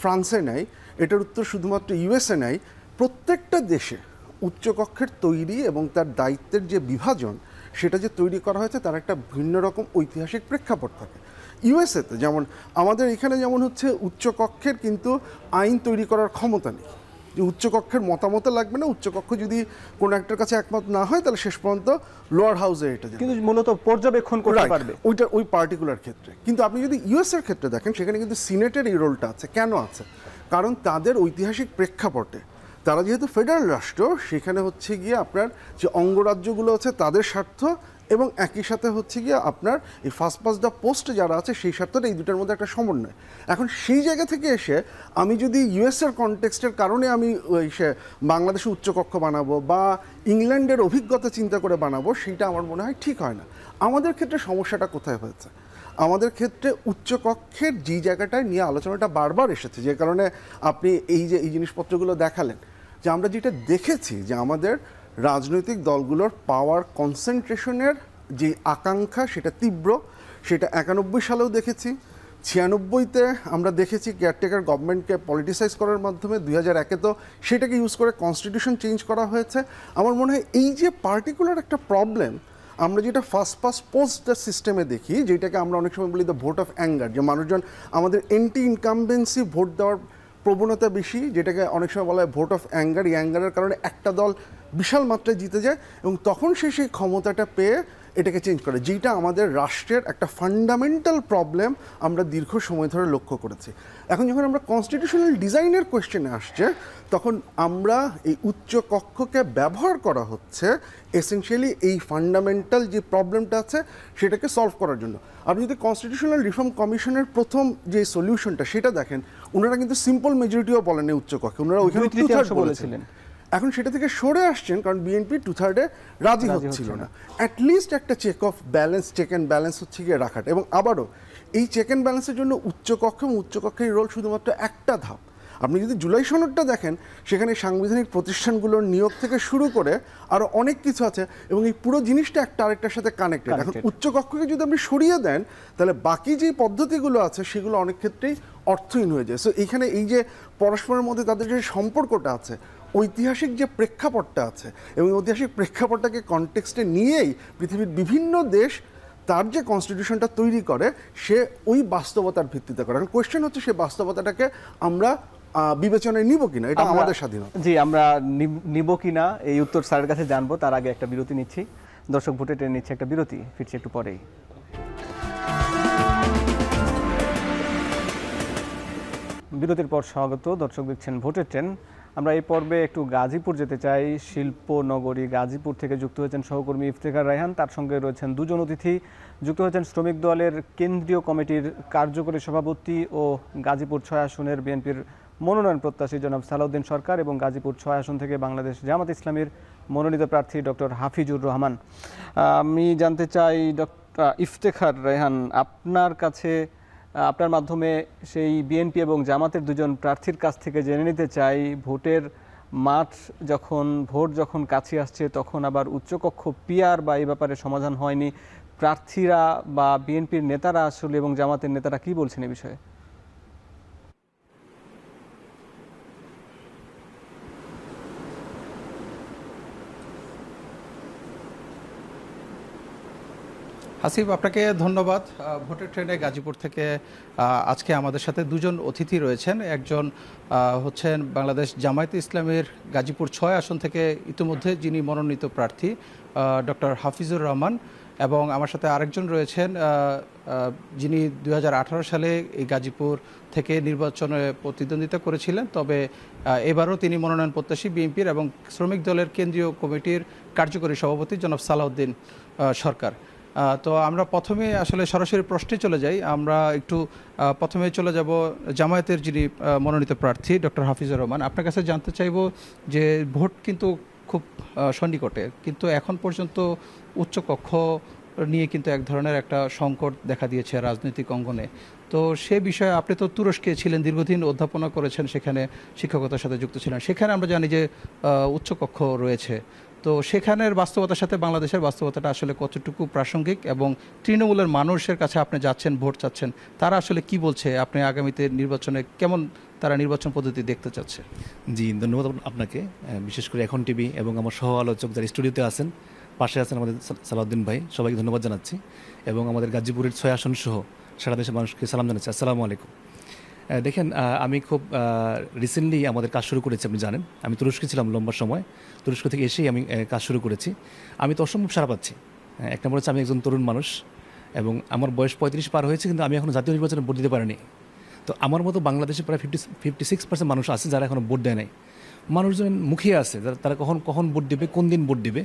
ফ্রান্সে নাই, এটার উত্তর শুধুমাত্র ইউএসএ নাই। প্রত্যেকটা দেশে উচ্চকক্ষের তৈরি এবং তার দায়িত্বের যে বিভাজন, সেটা যে তৈরি করা হয়েছে তার একটা ভিন্ন রকম ঐতিহাসিক প্রেক্ষাপট থাকে। ইউএসএতে যেমন, আমাদের এখানে যেমন হচ্ছে উচ্চকক্ষের কিন্তু আইন তৈরি করার ক্ষমতা নেই, যে উচ্চকক্ষের মতামত লাগবে না, উচ্চকক্ষ যদি কোনো একটার কাছে একমত না হয় তাহলে শেষ পর্যন্ত লোয়ার হাউসে এটা যাবে, কিন্তু মূলত পর্যবেক্ষণ করতে পারবে ওই পার্টিকুলার ক্ষেত্রে। কিন্তু আপনি যদি ইউএসএর ক্ষেত্রে দেখেন, সেখানে কিন্তু সিনেটের এই রোলটা আছে। কেন আছে? কারণ তাদের ঐতিহাসিক প্রেক্ষাপটে তারা যেহেতু ফেডারেল রাষ্ট্র, সেখানে হচ্ছে গিয়ে আপনার যে অঙ্গরাজ্যগুলো আছে তাদের স্বার্থ, এবং একই সাথে হচ্ছে গিয়ে আপনার এই ফার্স্ট পাস দ্য পোস্ট যারা আছে সেই স্বার্থটা, এই দুটোর মধ্যে একটা সমন্বয়। এখন সেই জায়গা থেকে এসে আমি যদি ইউএসএর কনটেক্সটের কারণে আমি বাংলাদেশে উচ্চকক্ষ বানাবো বা ইংল্যান্ডের অভিজ্ঞতা চিন্তা করে বানাবো, সেইটা আমার মনে হয় ঠিক হয় না। আমাদের ক্ষেত্রে সমস্যাটা কোথায় হয়েছে? আমাদের ক্ষেত্রে উচ্চকক্ষের যে জায়গাটায় নিয়ে আলোচনাটা বারবার এসেছে, যে কারণে আপনি এই জিনিসপত্রগুলো দেখালেন, যে আমরা যেটা দেখেছি যে আমাদের রাজনৈতিক দলগুলোর পাওয়ার কনসেন্ট্রেশনের যে আকাঙ্ক্ষা সেটা তীব্র, সেটা 91 সালেও দেখেছি, 96-তে আমরা দেখেছি কেয়ারটেকার গভর্নমেন্টকে পলিটিসাইজ করার মাধ্যমে, 2001-এ তো সেটাকে ইউজ করে কনস্টিটিউশন চেঞ্জ করা হয়েছে। আমার মনে হয় এই যে পার্টিকুলার একটা প্রবলেম আমরা যেটা ফার্স্ট পাস্ট পোস্ট সিস্টেমে দেখি, যেটাকে আমরা অনেক সময় বলি দ্য ভোট অফ অ্যাঙ্গার, যে মানুষজন আমাদের এন্টি ইনকামবেন্সি ভোট দেওয়ার প্রবণতা বেশি, যেটাকে অনেক সময় বলা হয় ভোট অফ অ্যাঙ্গার। এই অ্যাঙ্গারের কারণে একটা দল বিশাল মাত্রায় জিতে যায় এবং তখন সে সেই ক্ষমতাটা পেয়ে এটাকে চেঞ্জ করে, যেটা আমাদের রাষ্ট্রের একটা ফান্ডামেন্টাল প্রবলেম আমরা দীর্ঘ সময় ধরে লক্ষ্য করেছি। এখন যখন আমরা কনস্টিটিউশনাল ডিজাইনের কোয়েশ্চেনে আসছে, তখন আমরা এই উচ্চ কক্ষকে ব্যবহার করা হচ্ছে এসেনশিয়ালি এই ফান্ডামেন্টাল যে প্রবলেমটা আছে সেটাকে সলভ করার জন্য। আপনি যদি কনস্টিটিউশনাল রিফর্ম কমিশনের প্রথম যে সলিউশনটা সেটা দেখেন, ওনারা কিন্তু সিম্পল মেজরিটিও বলেন এই উচ্চ কক্ষে, ওনারা ওইখানে 2/3 বলেছিলেন। এখন সেটা থেকে সরে আসছেন কারণ বিএনপি 2/3 রাজি হচ্ছিল না। অ্যাটলিস্ট একটা চেক অ্যান্ড ব্যালেন্স হচ্ছে গিয়ে রাখাটা। এবং আবারও এই চেক অ্যান্ড ব্যালেন্সের জন্য উচ্চকক্ষ এবং উচ্চকক্ষের রোল শুধুমাত্র একটা ধাপ। আপনি যদি জুলাই সনদটা দেখেন, সেখানে সাংবিধানিক প্রতিষ্ঠানগুলোর নিয়োগ থেকে শুরু করে আরও অনেক কিছু আছে এবং এই পুরো জিনিসটা একটা আরেকটার সাথে কানেক্টেড। এখন উচ্চকক্ষকে যদি আপনি সরিয়ে দেন, তাহলে বাকি যে পদ্ধতিগুলো আছে সেগুলো অনেক ক্ষেত্রেই অর্থহীন হয়ে যায়। সো এইখানে এই যে পরস্পরের মধ্যে তাদের যে সম্পর্কটা আছে, ঐতিহাসিক যে প্রেক্ষাপটটা আছে, এবং ঐতিহাসিক প্রেক্ষাপটটাকে কনটেক্সটে নিয়েই পৃথিবীর বিভিন্ন দেশ তার যে কনস্টিটিউশনটা তৈরি করে সে ওই বাস্তবতার ভিত্তিতে করে। এখন কোয়েশ্চেন হচ্ছে সে বাস্তবতাটাকে আমরা বিবেচনায় নিব কিনা, এটা আমাদের স্বাধীনতা। জি, আমরা নিব কিনা এই উত্তর স্যারের কাছে জানবো। তার আগে একটা বিরতি নিচ্ছি। দর্শক ভোটে টেনে নিচ্ছে একটা বিরতি, ফিরছি একটু পরেই। বিরতির পর স্বাগত। দর্শক দেখছেন ভোটের ট্রেন। আমরা এই পর্বে একটু গাজীপুর যেতে চাই। শিল্পনগরী গাজীপুর থেকে যুক্ত হয়েছেন সহকর্মী ইফতেখার রায়হান, তার সঙ্গে রয়েছেন দুজন অতিথি। যুক্ত হয়েছেন শ্রমিক দলের কেন্দ্রীয় কমিটির কার্যকরী সভাপতি ও গাজীপুর 6 আসনের বিএনপির মনোনয়ন প্রত্যাশী জনাব সালাউদ্দিন সরকার এবং গাজীপুর 6 আসন থেকে বাংলাদেশ জামাত ইসলামীর মনোনীত প্রার্থী ডক্টর হাফিজুর রহমান। আমি জানতে চাই ডক্টর ইফতেখার রায়হান, আপনার কাছে আপনার মাধ্যমে সেই বিএনপি এবং জামাতের দুজন প্রার্থীর কাছ থেকে জেনে নিতে চাই ভোটের মাঠ যখন ভোট যখন কাছে আসছে তখন আবার উচ্চকক্ষ পিআর বা এই ব্যাপারে সমাধান হয়নি, প্রার্থীরা বা বিএনপির নেতারা আসলে এবং জামাতের নেতারা কি বলছেন এই বিষয়ে? হাসিব, আপনাকে ধন্যবাদ। ভোটের ট্রেনে গাজীপুর থেকে আজকে আমাদের সাথে দুজন অতিথি রয়েছেন। একজন হচ্ছেন বাংলাদেশ জামায়াতে ইসলামের গাজীপুর 6 আসন থেকে ইতিমধ্যে যিনি মনোনীত প্রার্থী ডক্টর হাফিজুর রহমান, এবং আমার সাথে আরেকজন রয়েছেন যিনি 2018 সালে এই গাজীপুর থেকে নির্বাচনে প্রতিদ্বন্দ্বিতা করেছিলেন, তবে এবারও তিনি মনোনয়ন প্রত্যাশী বিএনপির এবং শ্রমিক দলের কেন্দ্রীয় কমিটির কার্যকরী সভাপতি জনাব সালাউদ্দিন সরকার। তো আমরা প্রথমে আসলে সরাসরি প্রশ্নে চলে যাই। আমরা একটু প্রথমে চলে যাব জামায়াতের যিনি মনোনীত প্রার্থী ডক্টর হাফিজুর রহমান। আপনার কাছে জানতে চাইব যে ভোট কিন্তু খুব সন্নিকটে, কিন্তু এখন পর্যন্ত উচ্চকক্ষ নিয়ে কিন্তু এক ধরনের একটা সংকট দেখা দিয়েছে রাজনৈতিক অঙ্গনে। তো সে বিষয়ে আপনি তো তুরস্কে ছিলেন, দীর্ঘদিন অধ্যাপনা করেছেন, সেখানে শিক্ষকতার সাথে যুক্ত ছিলেন, সেখানে আমরা জানি যে উচ্চকক্ষ রয়েছে। তো সেখানের বাস্তবতার সাথে বাংলাদেশের বাস্তবতাটা আসলে কতটুকু প্রাসঙ্গিক, এবং তৃণমূলের মানুষের কাছে আপনি যাচ্ছেন, ভোট চাচ্ছেন, তারা আসলে কি বলছে, আপনি আগামীতে নির্বাচনে কেমন তারা নির্বাচন পদ্ধতি দেখতে চাচ্ছে? জি, ধন্যবাদ আপনাকে, বিশেষ করে এখন টিভি এবং আমার সহ আলোচক যারা স্টুডিওতে আছেন, পাশে আছেন আমাদের সালাউদ্দিন ভাই, সবাইকে ধন্যবাদ জানাচ্ছি, এবং আমাদের গাজীপুরের 6 আসন সহ সারা দেশের মানুষকে সালাম জানাচ্ছি। আসসালামু আলাইকুম। দেখেন, আমি খুব রিসেন্টলি আমাদের কাজ শুরু করেছি, আপনি জানেন আমি তুরস্কে ছিলাম লম্বা সময়, তুরস্ক থেকে এসেই আমি কাজ শুরু করেছি। আমি তো অসম্ভব সারা পাচ্ছি। এক নম্বর হচ্ছে আমি একজন তরুণ মানুষ এবং আমার বয়স 35 পার হয়েছে, কিন্তু আমি এখনও জাতীয় নির্বাচনে ভোট দিতে পারিনি। তো আমার মতো বাংলাদেশে প্রায় 56% মানুষ আছে যারা এখনও ভোট দেয় নাই। মানুষজন মুখিয়ে আছে তারা কখন ভোট দেবে, কোন দিন ভোট দেবে,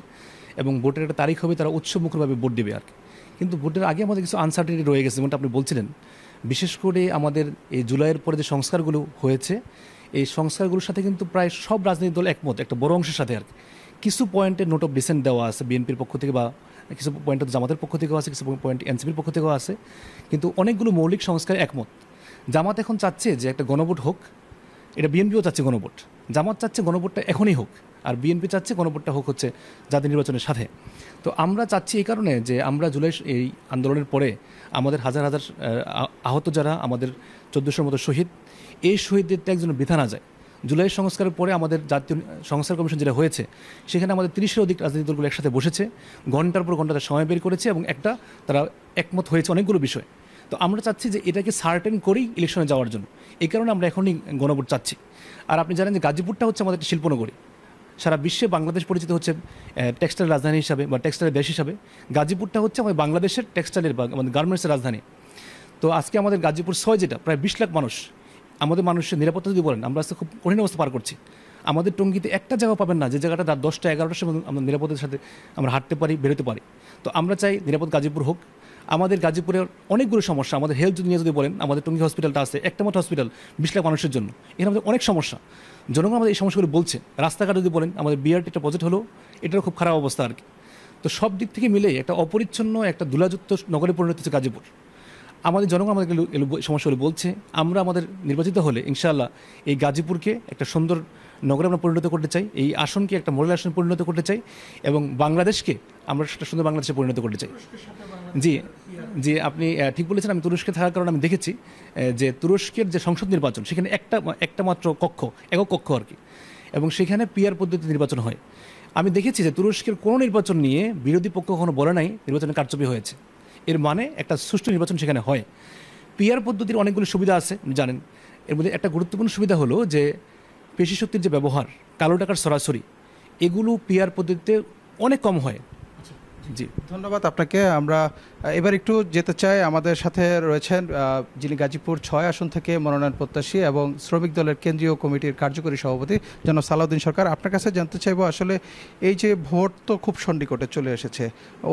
এবং ভোটের একটা তারিখ হবে, তারা উৎসবমুখরভাবে ভোট দেবে আর কি। কিন্তু ভোটের আগে আমাদের কিছু আনসার্টেনিটি রয়ে গেছে, যেমনটা আপনি বলছিলেন। বিশেষ করে আমাদের এই জুলাইয়ের পরে যে সংস্কারগুলো হয়েছে, এই সংস্কারগুলোর সাথে কিন্তু প্রায় সব রাজনৈতিক দল একমত, একটা বড় অংশের সাথে আর কি। কিছু পয়েন্টে নোট অফ ডিসেন্ট দেওয়া আছে বিএনপির পক্ষ থেকে, বা কিছু পয়েন্ট জামাতের পক্ষ থেকেও আছে, কিছু পয়েন্ট এনসিপির পক্ষ থেকেও আছে, কিন্তু অনেকগুলো মৌলিক সংস্কার একমত। জামাত এখন চাচ্ছে যে একটা গণভোট হোক, এটা বিএনপিও চাচ্ছে গণভোট। জামাত চাচ্ছে গণভোটটা এখনই হোক, আর বিএনপি চাচ্ছে গণভোটটা হোক হচ্ছে জাতীয় নির্বাচনের সাথে। তো আমরা চাচ্ছি এই কারণে যে আমরা জুলাই এই আন্দোলনের পরে আমাদের হাজার হাজার আহত যারা, আমাদের 1400-র মতো শহীদ, এই শহীদদের একজন বৃথা না যায়। জুলাই সংস্কারের পরে আমাদের জাতীয় সংস্কার কমিশন যেটা হয়েছে, সেখানে আমাদের 30-এর অধিক রাজনৈতিক দলগুলো একসাথে বসেছে, ঘন্টার পর ঘন্টা সময় বের করেছে, এবং তারা একমত হয়েছে অনেকগুলো বিষয়। তো আমরা চাচ্ছি যে এটাকে সার্টেন করেই ইলেকশনে যাওয়ার জন্য, এই কারণে আমরা এখনই গণভোট চাচ্ছি। আর আপনি জানেন যে গাজীপুরটা হচ্ছে আমাদের একটা শিল্পনগরী। সারা বিশ্বে বাংলাদেশ পরিচিত হচ্ছে টেক্সটাইল রাজধানী হিসাবে বা টেক্সটাইলের দেশ হিসাবে। গাজীপুরটা হচ্ছে আমাদের বাংলাদেশের টেক্সটাইলের বা আমাদের গার্মেন্টসের রাজধানী। তো আজকে আমাদের গাজীপুর 6 যেটা প্রায় 20 লাখ মানুষ, আমাদের মানুষের নিরাপত্তা যদি বলেন, আমরা আজকে খুব কঠিন অবস্থা পার করছি। আমাদের টঙ্গীতে একটা জায়গা পাবেন না যে জায়গাটা রাত 10টা-11টার সময় আমরা নিরাপত্তার সাথে আমরা হাঁটতে পারি, বেরোতে পারি। তো আমরা চাই নিরাপদ গাজীপুর হোক। আমাদের গাজীপুরের অনেকগুলো সমস্যা, আমাদের হেলথ নিয়ে যদি বলেন, আমাদের টঙ্গী হসপিটালটা আছে, একটা মাত্র হসপিটাল 20 লাখ মানুষের জন্য। এখানে আমাদের অনেক সমস্যা, জনগণ আমাদের এই সমস্যাগুলো বলছে। রাস্তাঘাট যদি বলেন, আমাদের বিআরটি একটা প্রজেক্ট হলো, এটারও খুব খারাপ অবস্থা আর কি। তো সব দিক থেকে মিলে একটা অপরিচ্ছন্ন, একটা ধুলাযুক্ত নগরে পরিণত হচ্ছে গাজীপুর। আমাদের জনগণ আমাদের সমস্যাগুলো বলছে। আমরা আমাদের নির্বাচিত হলে ইনশাআল্লাহ এই গাজীপুরকে একটা সুন্দর নগরে আমরা পরিণত করতে চাই, এই আসনকে একটা মডেল আসনে পরিণত করতে চাই, এবং বাংলাদেশকে আমরা একটা সুন্দর বাংলাদেশে পরিণত করতে চাই। জি জি, আপনি ঠিক বলেছেন। আমি তুরস্কে থাকার কারণে আমি দেখেছি যে তুরস্কের যে সংসদ নির্বাচন, সেখানে একটা মাত্র কক্ষ, একক কক্ষ আর কি, এবং সেখানে পিআর পদ্ধতিতে নির্বাচন হয়। আমি দেখেছি যে তুরস্কের কোনো নির্বাচন নিয়ে বিরোধী পক্ষ কখনো বলে নাই নির্বাচনে কারচুপি হয়েছে। এর মানে একটা সুষ্ঠু নির্বাচন সেখানে হয়। পিআর পদ্ধতির অনেকগুলো সুবিধা আছে, জানেন। এর মধ্যে একটা গুরুত্বপূর্ণ সুবিধা হলো যে পেশি শক্তির যে ব্যবহার, কালো টাকার সরাসরি, এগুলো পিআর পদ্ধতিতে অনেক কম হয়। জি, ধন্যবাদ আপনাকে। আমরা এবার একটু যেতে চাই, আমাদের সাথে রয়েছেন যিনি গাজীপুর 6 আসন থেকে মনোনয়ন প্রত্যাশী এবং শ্রমিক দলের কেন্দ্রীয় কমিটির কার্যকরী সভাপতি জনাব সালাউদ্দিন সরকার। আপনার কাছে জানতে চাইবো, আসলে এই যে ভোট তো খুব সন্নিকটে চলে এসেছে,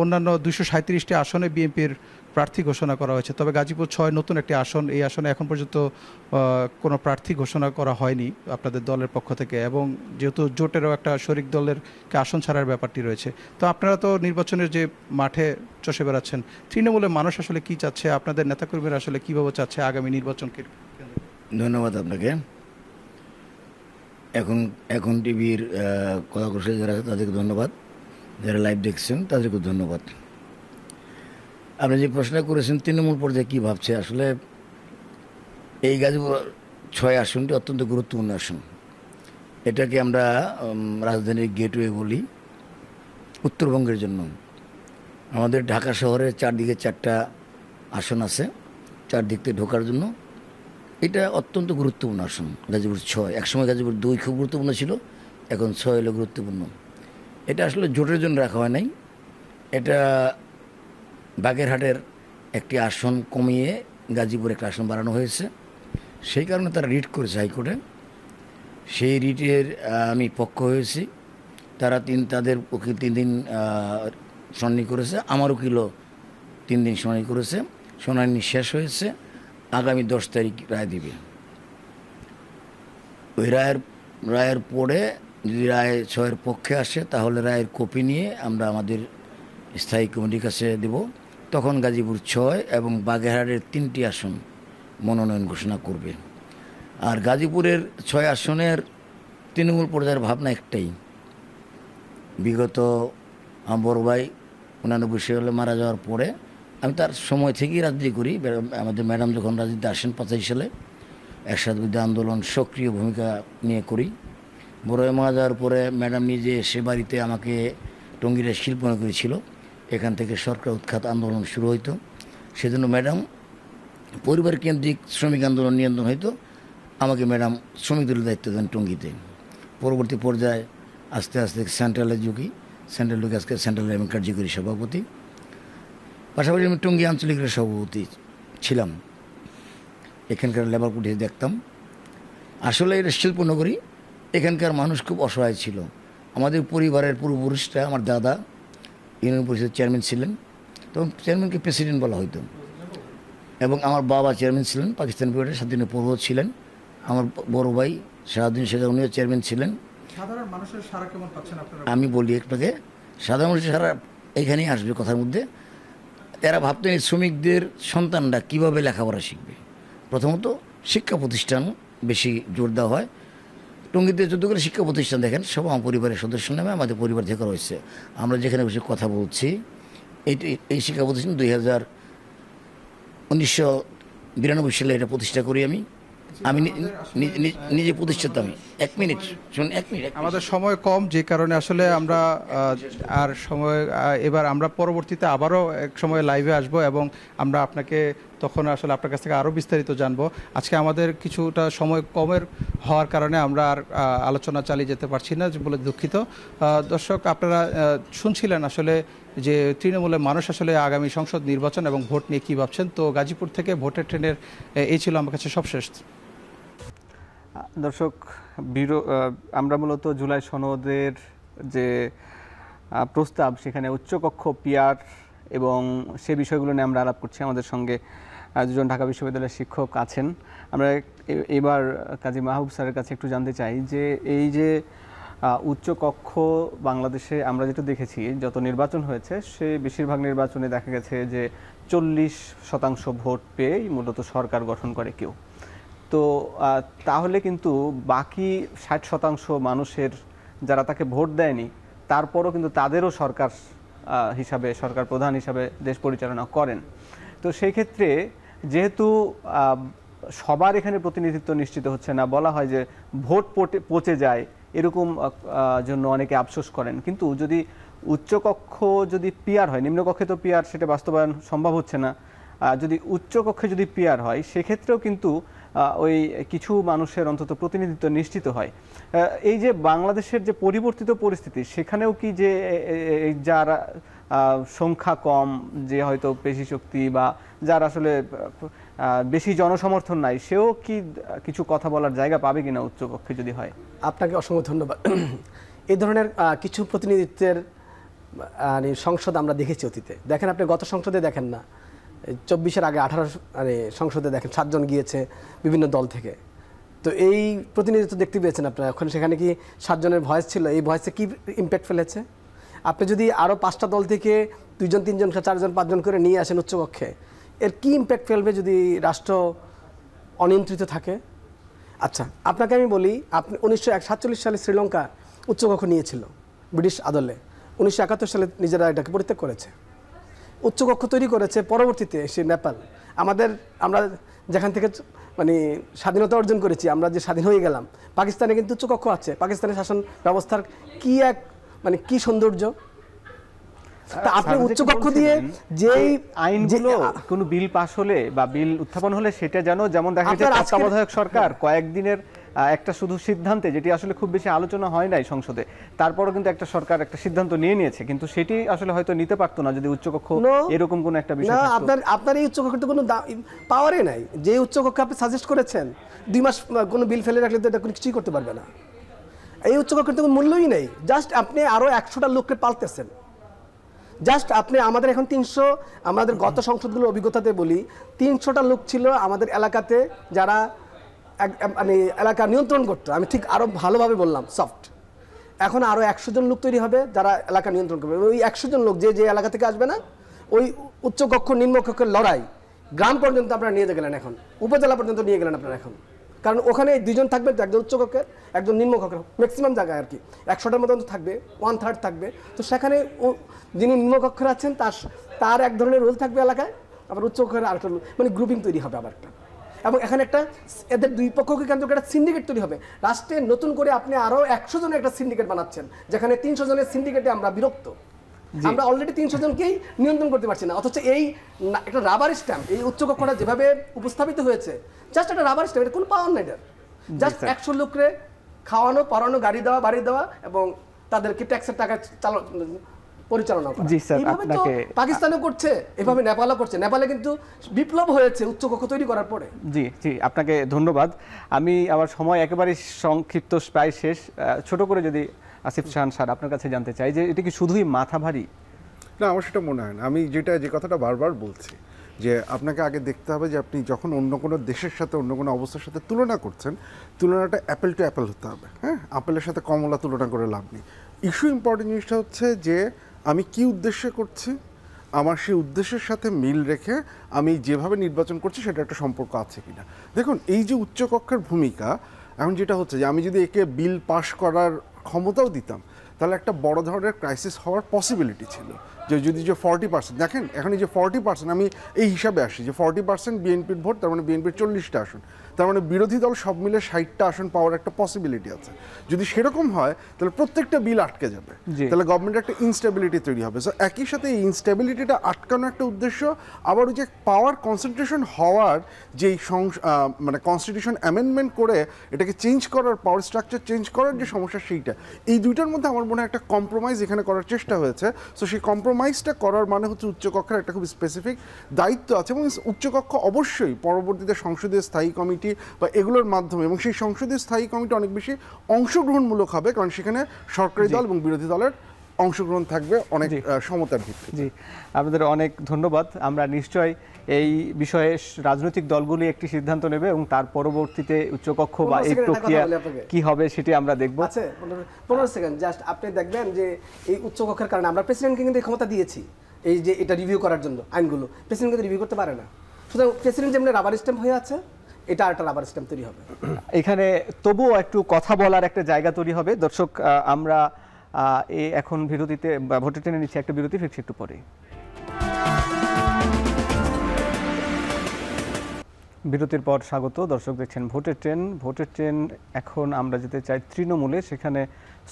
অন্যান্য 237টি আসনে বিএনপির প্রার্থী ঘোষণা করা হয়েছে, তবে গাজীপুর 6 নতুন একটি আসন, এই আসনে এখন পর্যন্ত কোনো প্রার্থী ঘোষণা করা হয়নি আপনাদের দলের পক্ষ থেকে, এবং যেহেতু জোটেরও একটা শরিক দলের আসন ছাড়ার ব্যাপারটি রয়েছে। তো আপনারা তো নির্বাচনের যে মাঠে চষে বেড়াচ্ছেন, তৃণমূলের মানুষ আসলে কি চাচ্ছে, আপনাদের নেতাকর্মীরা আসলে কীভাবে চাচ্ছে আগামী নির্বাচনকে? ধন্যবাদ আপনাকে। এখন টিভির কথাকর্ষী যারা আছে তাদেরকে ধন্যবাদ, যারা লাইভ দেখছেন তাদেরকে ধন্যবাদ। আপনি যে প্রশ্ন করেছেন তৃণমূল পর্যায়ে কী ভাবছে, আসলে এই গাজীপুর 6 আসনটি অত্যন্ত গুরুত্বপূর্ণ আসন। এটাকে আমরা রাজধানীর গেটওয়ে বলি উত্তরবঙ্গের জন্য। আমাদের ঢাকা শহরে চারদিকে 4টা আসন আছে চারদিক থেকে ঢোকার জন্য। এটা অত্যন্ত গুরুত্বপূর্ণ আসন গাজীপুর 6। একসময় গাজীপুর 2 খুব গুরুত্বপূর্ণ ছিল, এখন 6 হলো গুরুত্বপূর্ণ। এটা আসলে জোটের জন্য রাখা হয় নাই, এটা বাগেরহাটের একটি আসন কমিয়ে গাজীপুর একটা আসন বাড়ানো হয়েছে। সেই কারণে তারা রিট করেছে হাইকোর্টে। সেই রিটের আমি পক্ষ হয়েছি। তারা তাদের উকিল 3 দিন শুনানি করেছে, আমার উকিলও 3 দিন শুনানি করেছে। শুনানি শেষ হয়েছে, আগামী 10 তারিখ রায় দিবে। ওই রায়ের পরে যদি রায় 6-এর পক্ষে আসে তাহলে রায়ের কপি নিয়ে আমরা আমাদের স্থায়ী কমিটির কাছে দেব। তখন গাজীপুর 6 এবং বাগেরহাটের 3টি আসন মনোনয়ন ঘোষণা করবে। আর গাজীপুরের 6 আসনের তৃণমূল পর্যায়ের ভাবনা একটাই। বিগত আমার বড় ভাই 89 সালে মারা যাওয়ার পরে আমি তার সময় থেকেই রাজনীতি করি। আমাদের ম্যাডাম যখন রাজনীতিতে আসেন 85 সালে, একসাথে বিরুদ্ধে আন্দোলন সক্রিয় ভূমিকা নিয়ে করি। বড় ভাই মারা যাওয়ার পরে ম্যাডাম নিজে সে বাড়িতে আমাকে টঙ্গীরে শিল্পনা করেছিল। এখান থেকে সরকার উৎখাত আন্দোলন শুরু হইতো। সেজন্য ম্যাডাম পরিবার কেন্দ্রিক শ্রমিক আন্দোলন নিয়ন্ত্রণ হইতো। আমাকে ম্যাডাম শ্রমিকদের দায়িত্ব দেন টঙ্গীতে। পরবর্তী পর্যায়ে আস্তে আস্তে সেন্ট্রালে ঢুকি, সেন্ট্রাল ঢুকে আজকে সেন্ট্রালের আমি কার্যকরী সভাপতি। পাশাপাশি আমি টঙ্গী আঞ্চলিকের সভাপতি ছিলাম। এখানকার লেবার কোর্টে দেখতাম। আসলে এটা শিল্পনগরী, এখানকার মানুষ খুব অসহায় ছিল। আমাদের পরিবারের পূর্বপুরুষরা, আমার দাদা ইউনিয়ন পরিষদের চেয়ারম্যান ছিলেন, তখন চেয়ারম্যানকে প্রেসিডেন্ট বলা হইতো। এবং আমার বাবা চেয়ারম্যান ছিলেন, পাকিস্তান পিরিয়ডে স্বাধীনের পূর্ব ছিলেন। আমার বড় ভাই শাহাবুদ্দিন শেখ উনিও চেয়ারম্যান ছিলেন। সাধারণ মানুষের সারা কেমন পাচ্ছেন আপনারা? আমি বলি একটাকে, সাধারণ মানুষের সারা এখানেই আসবে কথার মধ্যে। এরা ভাবতেন এই শ্রমিকদের সন্তানরা কীভাবে লেখাপড়া শিখবে। প্রথমত শিক্ষা প্রতিষ্ঠান বেশি জোর দেওয়া হয়। টঙ্গীতে যতগুলো শিক্ষা প্রতিষ্ঠান দেখেন সব আমার পরিবারের সদস্য নামে আমাদের পরিবার থেকে রয়েছে। আমরা যেখানে বসে কথা বলছি এই শিক্ষা প্রতিষ্ঠান 1992 সালে এটা প্রতিষ্ঠা করি আমি নিজে প্রতিষ্ঠাতা। আমি 1 মিনিট শুনুন, 1 মিনিট। আমাদের সময় কম, যে কারণে আসলে আমরা আর সময় এবার আমরা পরবর্তীতে আবারও এক সময় লাইভে আসব এবং আমরা আপনাকে তখন আসলে আপনার কাছ থেকে আরও বিস্তারিত জানবো। আজকে আমাদের কিছুটা সময় কমের হওয়ার কারণে আমরা আর আলোচনা চালিয়ে যেতে পারছি না বলে দুঃখিত। দর্শক, আপনারা শুনছিলেন আসলে যে তৃণমূলের মানুষ আসলে আগামী সংসদ নির্বাচন এবং ভোট নিয়ে কী ভাবছেন। তো গাজীপুর থেকে ভোটের ট্রেনের এই ছিল আমার কাছে সবশেষ। দর্শক, আমরা মূলত জুলাই সনদের যে প্রস্তাব সেখানে উচ্চকক্ষ পিআর এবং সে বিষয়গুলো নিয়ে আমরা আলাপ করছি। আমাদের সঙ্গে 2জন ঢাকা বিশ্ববিদ্যালয়ের শিক্ষক আছেন। আমরা এবার কাজী মাহবুব স্যারের কাছে একটু জানতে চাই যে এই যে উচ্চকক্ষ বাংলাদেশে আমরা যেটা দেখেছি যত নির্বাচন হয়েছে সে বেশিরভাগ নির্বাচনে দেখা গেছে যে 40% ভোট পেয়েই মূলত সরকার গঠন করে কেউ। তো তাহলে কিন্তু বাকি 60% মানুষের যারা তাকে ভোট দেয়নি তারপরও কিন্তু তাদেরও সরকার হিসাবে, সরকার প্রধান হিসাবে দেশ পরিচালনা করেন। তো সেই ক্ষেত্রে যেহেতু সবার এখানে প্রতিনিধিত্ব নিশ্চিত হচ্ছে না, বলা হয় যে ভোট পচে যায়, এরকম জন্য অনেকে আফসোস করেন। কিন্তু যদি উচ্চকক্ষ যদি পিআর হয়, নিম্নকক্ষে তো পিআর সেটা বাস্তবায়ন সম্ভব হচ্ছে না, যদি উচ্চকক্ষে যদি পিআর হয় সেক্ষেত্রেও কিন্তু ওই কিছু মানুষের অন্তত প্রতিনিধিত্ব নিশ্চিত হয়। এই যে বাংলাদেশের যে পরিবর্তিত পরিস্থিতি, সেখানেও কি যে যারা সংখ্যা কম, যে হয়তো পেশি শক্তি বা যার আসলে বেশি জনসমর্থন নাই, সেও কি কিছু কথা বলার জায়গা পাবে কিনা উচ্চকক্ষে যদি হয়? আপনাকে অসংখ্য ধন্যবাদ। এই ধরনের কিছু প্রতিনিধিত্বের সংসদ আমরা দেখেছি অতীতে। দেখেন, আপনি গত সংসদে দেখেন না, 24-এর আগে 18 সংসদে দেখেন 7 জন গিয়েছে বিভিন্ন দল থেকে। তো এই প্রতিনিধিত্ব দেখতে পেয়েছেন আপনারা। ওখানে সেখানে কি 7 জনের ভয়েস ছিল? এই ভয়েসে কি ইম্প্যাক্ট ফেলেছে? আপনি যদি আরও 5টা দল থেকে 2 জন 3 জন 4 জন 5 জন করে নিয়ে আসেন উচ্চকক্ষে, এর কি ইম্প্যাক্ট ফেলবে যদি রাষ্ট্র অনিয়ন্ত্রিত থাকে? আচ্ছা, আপনাকে আমি বলি, আপনি 1947 সালে শ্রীলঙ্কা উচ্চকক্ষ নিয়েছিল ব্রিটিশ আদলে, 1971 সালে নিজেরা এটাকে পরিত্যাগ করেছে, উচ্চকক্ষ তৈরি করেছে পরবর্তীতে সে নেপাল। আমরা যেখান থেকে মানে স্বাধীনতা অর্জন করেছি, আমরা যে স্বাধীন হয়ে গেলাম, পাকিস্তানে কিন্তু উচ্চকক্ষ আছে। পাকিস্তানের শাসন ব্যবস্থার কি সৌন্দর্য! তা আপনি উচ্চকক্ষ দিয়ে যেই আইনগুলো কোনো বিল পাস হলে বা বিল উত্থাপন হলে সেটা যেমন দেখা যায় তত্ত্বাবধায়ক সরকার কয়েকদিনের একটা শুধু সিদ্ধান্তে, যেটি আসলে খুব বেশি আলোচনা হয় নাই সংসদে, তারপরও কিন্তু একটা সরকার একটা সিদ্ধান্ত নিয়েছে, কিন্তু সেটি আসলে হয়তো নিতে পারতো না যদি উচ্চকক্ষ এরকম কোনো একটা বিষয় থাকতো। আপনার এই উচ্চকক্ষের তো কোনো পাওয়ারই নাই। যে উচ্চকক্ষ আপনি সাজেস্ট করেছেন 2 মাস কোনো বিল ফেলে রাখলে তো এটা কোনো কিছুই করতে পারবে না। এই উচ্চকক্ষের তো কোনো মূল্যই নেই। জাস্ট আপনি আরো 100টা লোককে পালতেছেন। জাস্ট আপনি আমাদের এখন 300, আমাদের গত সংসদগুলোর অভিজ্ঞতাতে বলি, 300টা লোক ছিল আমাদের এলাকাতে যারা মানে এলাকা নিয়ন্ত্রণ করতো। আমি ঠিক আরো ভালোভাবে বললাম, সফট। এখন আরো 100 জন লোক তৈরি হবে যারা এলাকা নিয়ন্ত্রণ করবে। ওই 100 জন লোক যে এলাকা থেকে আসবে না, ওই উচ্চকক্ষ নিম্নকক্ষের লড়াই গ্রাম পর্যন্ত আপনারা নিয়ে গেলেন, এখন উপজেলা পর্যন্ত নিয়ে গেলেন আপনারা এখন। কারণ ওখানে 2 জন থাকবে, একজন উচ্চকক্ষের একজন নিম্নকক্ষের, ম্যাক্সিমাম জায়গায় আর কি 100টার মতো থাকবে, 1/3 থাকবে। তো সেখানে যিনি নিম্নকক্ষের আছেন তার এক ধরনের রোল থাকবে এলাকায়, আবার উচ্চকক্ষের আরেকটা মানে গ্রুপিং তৈরি হবে আবার একটা। এবং এখানে এদের 2 পক্ষকে কেন্দ্র করে একটা সিন্ডিকেট তৈরি হবে। রাষ্ট্রে নতুন করে আপনি আরো 100 জনের একটা সিন্ডিকেট বানাচ্ছেন, যেখানে 300 জনের সিন্ডিকেটে আমরা বিরক্ত। আমরা অলরেডি 300 জনকেই নিয়ন্ত্রণ করতে পারছি না। অথচ এই একটা রাবার স্ট্যাম্প, এই উচ্চকক্ষটা যেভাবে উপস্থাপিত হয়েছে, জাস্ট একটা রাবার স্ট্যাম্প, এটা কোনো পাওয়ার নাই। জাস্ট 100 লোকরে খাওয়ানো, পড়ানো, গাড়ি দেওয়া, বাড়ি দেওয়া এবং তাদেরকে ট্যাক্সের টাকা পরিচালনা করা। এইভাবে তো পাকিস্তানও করছে, এভাবে নেপালও করছে। নেপালে কিন্তু বিপ্লব হয়েছে উচ্চকক্ষ তৈরি করার পরে। জি, আপনাকে ধন্যবাদ। আমি আমার সময় একেবারে সংক্ষিপ্ত, প্রায় শেষ। ছোট করে যদি আসিফ জাহান স্যার আপনার কাছে জানতে চাই যে এটা কি শুধুই মাথা ভারী? না, আমার সেটা মনে হয় না। আমি যে কথাটা বারবার বলছি, যে আপনাকে আগে দেখতে হবে যে আপনি যখন অন্য কোনো দেশের সাথে, অন্য কোনো অবস্থার সাথে তুলনা করছেন, তুলনাটা অ্যাপেল টু অ্যাপেল হতে হবে। হ্যাঁ, আপেলের সাথে কমলা তুলনা করে লাভ নেই। ইস্যু ইম্পর্টেন্ট জিনিসটা হচ্ছে যে আমি কি উদ্দেশ্যে করছি, আমার সেই উদ্দেশ্যের সাথে মিল রেখে আমি যেভাবে নির্বাচন করছি সেটা একটা সম্পর্ক আছে কিনা। দেখুন, এই যে উচ্চকক্ষের ভূমিকা, এখন যেটা হচ্ছে যে আমি যদি একে বিল পাশ করার ক্ষমতাও দিতাম, তাহলে একটা বড় ধরনের ক্রাইসিস হওয়ার পসিবিলিটি ছিল। যদি 40%, দেখেন এখন এই যে 40%, আমি এই হিসাবে আসি যে 40% বিএনপির ভোট, তার মানে বিএনপির 40টা আসন, তার মানে বিরোধী দল সব মিলে 60টা আসন পাওয়ার একটা পসিবিলিটি আছে। যদি সেরকম হয় তাহলে প্রত্যেকটা বিল আটকে যাবে, তাহলে গভর্নমেন্টের একটা ইনস্টেবিলিটি তৈরি হবে। সো একই সাথে এই ইনস্টেবিলিটিটা আটকানো একটা উদ্দেশ্য, আবার ওই যে পাওয়ার কনসেন্ট্রেশন হওয়ার যেই মানে কনস্টিটিউশন অ্যামেন্ডমেন্ট করে এটাকে চেঞ্জ করার, পাওয়ার স্ট্রাকচার চেঞ্জ করার যে সমস্যা, সেইটা এই দুইটার মধ্যে আমার মনে হয় একটা কম্প্রোমাইজ এখানে করার চেষ্টা হয়েছে। সো সেই কম্প্রোমাইজটা করার মানে হচ্ছে উচ্চকক্ষের একটা খুব স্পেসিফিক দায়িত্ব আছে, এবং উচ্চকক্ষ অবশ্যই পরবর্তীতে সংসদীয় স্থায়ী কমিটি বা এগুলোর মাধ্যমে, এবং সেই সংসদীয় স্থায়ী কমিটি অনেক বেশি অংশগ্রহণমূলক হবে, কারণ সেখানে সরকারি দল এবং বিরোধী দলের অংশগ্রহণ থাকবে অনেক সমতার ভিত্তিতে। জি, আপনাদের অনেক ধন্যবাদ। আমরা নিশ্চয় এই বিষয়ে রাজনৈতিক দলগুলি একটি সিদ্ধান্ত নেবে এবং তার পরবর্তীতে উচ্চকক্ষ বা এই প্রক্রিয়া কি হবে সেটি আমরা দেখব। আচ্ছা, 15 সেকেন্ড জাস্ট। আপনি দেখবেন যে এই উচ্চকক্ষের কারণে আমরা প্রেসিডেন্টকে কিন্তু ক্ষমতা দিয়েছি এই যে এটা রিভিউ করার জন্য আইনগুলো। প্রেসিডেন্ট কিন্তু রিভিউ করতে পারে না, সুতরাং প্রেসিডেন্ট যেমন রাবার স্ট্যাম্প হয়ে আছে, এটা একটা রাবার স্ট্যাম্প তৈরি হবে। এখানে তবুও একটু কথা বলার একটা জায়গা তৈরি হবে। দর্শক, আমরা এখন বিরতিতে ভোটের ট্রেনে নিচ্ছি, একটা বিরতি, ফিরছি একটু পরে। বিরতির পর স্বাগত। দর্শক দেখছেন ভোটের ট্রেন। এখন আমরা যেতে চাই তৃণমূলে। সেখানে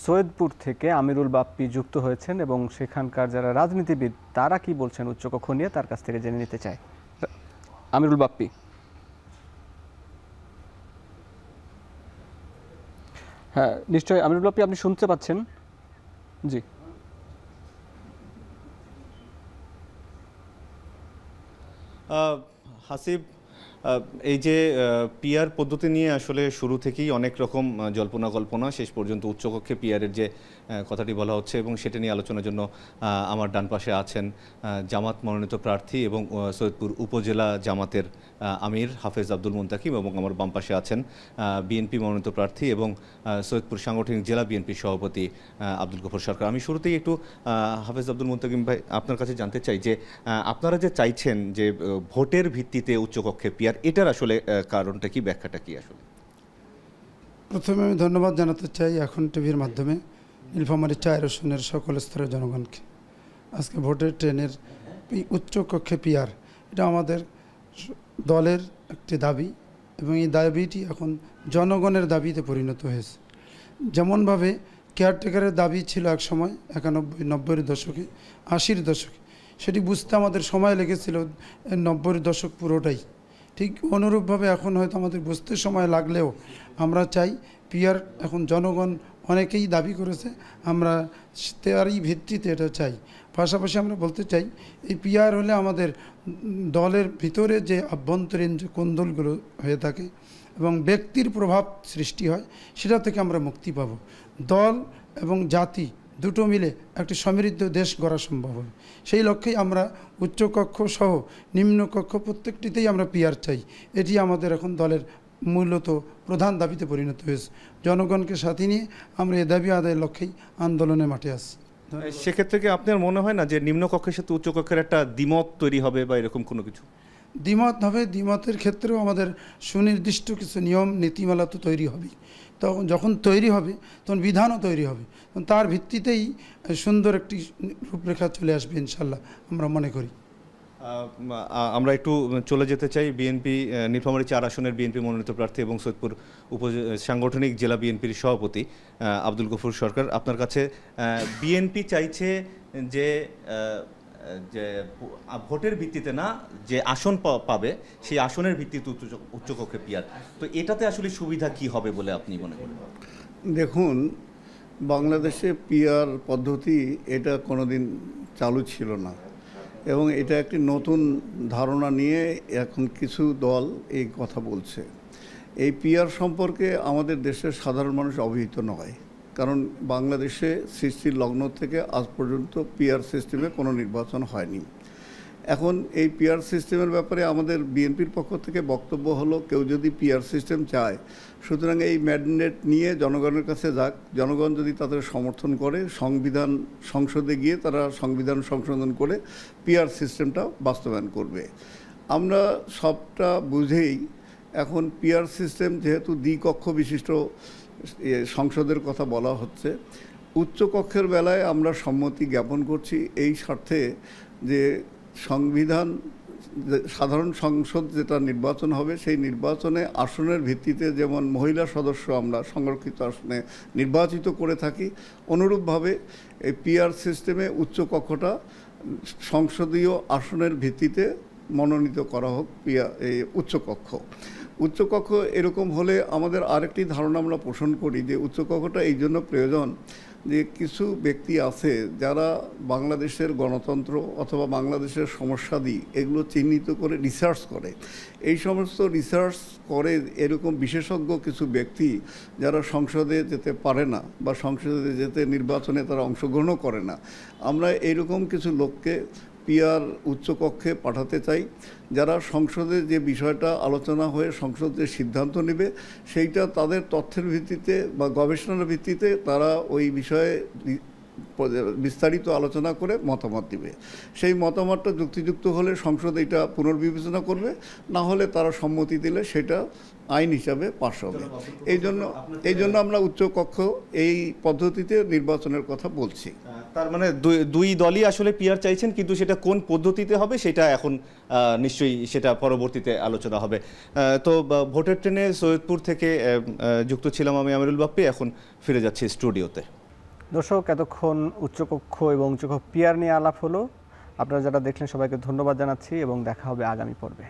সৈয়দপুর থেকে আমিরুল বাপ্পি যুক্ত হয়েছেন এবং সেখানকার যারা রাজনীতিবিদ তারা কি বলছেন উচ্চকক্ষ নিয়ে, তার কাছ থেকে জেনে নিতে চাই। আমিরুল বাপ্পি, হ্যাঁ নিশ্চয়ই। আমিরুল বাপ্পি, আপনি শুনতে পাচ্ছেন? জি, হাসিব, এই যে পিআর পদ্ধতি নিয়ে আসলে শুরু থেকেই অনেক রকম জল্পনা কল্পনা, শেষ পর্যন্ত উচ্চকক্ষে পিআরের যে কথাটি বলা হচ্ছে, এবং সেটা নিয়ে আলোচনার জন্য আমার ডান পাশে আছেন জামাত মনোনীত প্রার্থী এবং সৈয়দপুর উপজেলা জামাতের আমির হাফেজ আব্দুল মুন্তাকিম, এবং আমার বাম পাশে আছেন বিএনপি মনোনীত প্রার্থী এবং সৈয়দপুর সাংগঠনিক জেলা বিএনপির সভাপতি আব্দুল গফর সরকার। আমি শুরুতেই একটু হাফেজ আব্দুল মুন্তাকিম ভাই আপনার কাছে জানতে চাই যে আপনারা যে চাইছেন যে ভোটের ভিত্তিতে উচ্চকক্ষে পিআর, এটার আসলে কারণটা কি, ব্যাখ্যাটা কি আসলে? প্রথমে আমি ধন্যবাদ জানাতে চাই এখন টিভির মাধ্যমে নীলফামারী 4 আসনের সকল স্তরের জনগণকে। আজকে ভোটের ট্রেনের উচ্চ কক্ষে পিআর, এটা আমাদের দলের একটি দাবি এবং এই দাবিটি এখন জনগণের দাবিতে পরিণত হয়েছে। যেমনভাবে কেয়ারটেকারের দাবি ছিল এক সময় 91-90-এর দশকে, 80-এর দশকে, সেটি বুঝতে আমাদের সময় লেগেছিল 90-এর দশক পুরোটাই। ঠিক অনুরূপভাবে এখন হয়তো আমাদের বুঝতে সময় লাগলেও আমরা চাই পিআর, এখন জনগণ অনেকেই দাবি করেছে, আমরা তারই ভিত্তিতে এটা চাই। পাশাপাশি আমরা বলতে চাই এই পিআর হলে আমাদের দলের ভিতরে যে আভ্যন্তরীণ যে কোন্দলগুলো হয়ে থাকে এবং ব্যক্তির প্রভাব সৃষ্টি হয়, সেটা থেকে আমরা মুক্তি পাব। দল এবং জাতি দুটো মিলে একটি সমৃদ্ধ দেশ গড়া সম্ভব হবে। সেই লক্ষ্যেই আমরা উচ্চকক্ষ সহ নিম্নকক্ষ প্রত্যেকটিতেই আমরা পিআর চাই। এটি আমাদের এখন দলের মূলত প্রধান দাবিতে পরিণত হয়েছে। জনগণকে সাথে নিয়ে আমরা এ দাবি আদায়ের লক্ষ্যেই আন্দোলনে মাঠে আসছি। সেক্ষেত্রে কি আপনার মনে হয় না যে নিম্নকক্ষের সাথে উচ্চকক্ষের একটা দ্বিমত তৈরি হবে বা এরকম কোনো কিছু? দ্বিমত হবে, দ্বিমতের ক্ষেত্রেও আমাদের সুনির্দিষ্ট কিছু নিয়ম নীতিমালা তো তৈরি হবেই। তখন যখন তৈরি হবে তখন বিধানও তৈরি হবে, তার ভিত্তিতেই সুন্দর একটি রূপরেখা চলে আসবে ইনশাল্লাহ আমরা মনে করি। আমরা একটু চলে যেতে চাই বিএনপি নীলফামারী 4 আসনের বিএনপি মনোনীত প্রার্থী এবং সৈয়দপুর সাংগঠনিক জেলা বিএনপির সভাপতি আব্দুল গফুর সরকার, আপনার কাছে বিএনপি চাইছে যে ভোটের ভিত্তিতে না, যে আসন পাবে সেই আসনের ভিত্তিতে উচ্চকক্ষে পিআর, তো এটাতে আসলে সুবিধা কি হবে বলে আপনি মনে করেন? দেখুন, বাংলাদেশে পিআর পদ্ধতি এটা কোনোদিন চালু ছিল না এবং এটা একটি নতুন ধারণা নিয়ে এখন কিছু দল এই কথা বলছে। এই পিআর সম্পর্কে আমাদের দেশের সাধারণ মানুষ অবহিত নয়, কারণ বাংলাদেশে সৃষ্টির লগ্ন থেকে আজ পর্যন্ত পিআর সিস্টেমে কোনো নির্বাচন হয়নি। এখন এই পিআর সিস্টেমের ব্যাপারে আমাদের বিএনপির পক্ষ থেকে বক্তব্য হলো, কেউ যদি পিআর সিস্টেম চায় সুতরাং এই ম্যান্ডেট নিয়ে জনগণের কাছে যাক, জনগণ যদি তাদের সমর্থন করে সংবিধান সংসদে গিয়ে তারা সংবিধান সংশোধন করে পিআর সিস্টেমটা বাস্তবায়ন করবে। আমরা সবটা বুঝেই এখন পিআর সিস্টেম যেহেতু দ্বিকক্ষ বিশিষ্ট সংসদের কথা বলা হচ্ছে, উচ্চকক্ষের বেলায় আমরা সম্মতি জ্ঞাপন করছি এই স্বার্থে যে সংবিধান সাধারণ সংসদ যেটা নির্বাচন হবে সেই নির্বাচনে আসনের ভিত্তিতে যেমন মহিলা সদস্য আমরা সংরক্ষিত আসনে নির্বাচিত করে থাকি, অনুরূপভাবে এই পিআর সিস্টেমে উচ্চকক্ষটা সংসদীয় আসনের ভিত্তিতে মনোনীত করা হোক এই উচ্চকক্ষ। উচ্চকক্ষ এরকম হলে আমাদের আরেকটি ধারণা আমরা পোষণ করি যে উচ্চকক্ষটা এই জন্য প্রয়োজন যে কিছু ব্যক্তি আছে যারা বাংলাদেশের গণতন্ত্র অথবা বাংলাদেশের সমস্যাদি এগুলো চিহ্নিত করে রিসার্চ করে। এই সমস্ত রিসার্চ করে এরকম বিশেষজ্ঞ কিছু ব্যক্তি যারা সংসদে যেতে পারে না বা সংসদে যেতে নির্বাচনে তারা অংশগ্রহণও করে না, আমরা এইরকম কিছু লোককে পিআর উচ্চকক্ষে পাঠাতে চাই, যারা সংসদে যে বিষয়টা আলোচনা হয়ে সংসদ যে সিদ্ধান্ত নেবে সেইটা তাদের তথ্যের ভিত্তিতে বা গবেষণার ভিত্তিতে তারা ওই বিষয়ে বিস্তারিত আলোচনা করে মতামত দিবে। সেই মতামতটা যুক্তিযুক্ত হলে সংসদ এটা পুনর্বিবেচনা করবে, না হলে তারা সম্মতি দিলে সেটা আইন হিসাবে পাস হবে। এই জন্য আমরা উচ্চকক্ষ এই পদ্ধতিতে নির্বাচনের কথা বলছি। তার মানে দুই দলই আসলে পিআর চাইছেন, কিন্তু সেটা কোন পদ্ধতিতে হবে সেটা এখন নিশ্চয়ই সেটা পরবর্তীতে আলোচনা হবে। তো ভোটের ট্রেনে সৈয়দপুর থেকে যুক্ত ছিলাম আমি আমিরুল বাপ্পি, এখন ফিরে যাচ্ছি স্টুডিওতে। দর্শক, এতক্ষণ উচ্চকক্ষ এবং উচ্চকক্ষ পিআর নিয়ে আলাপ হলো। আপনারা যারা দেখলেন সবাইকে ধন্যবাদ জানাচ্ছি এবং দেখা হবে আগামী পর্বে।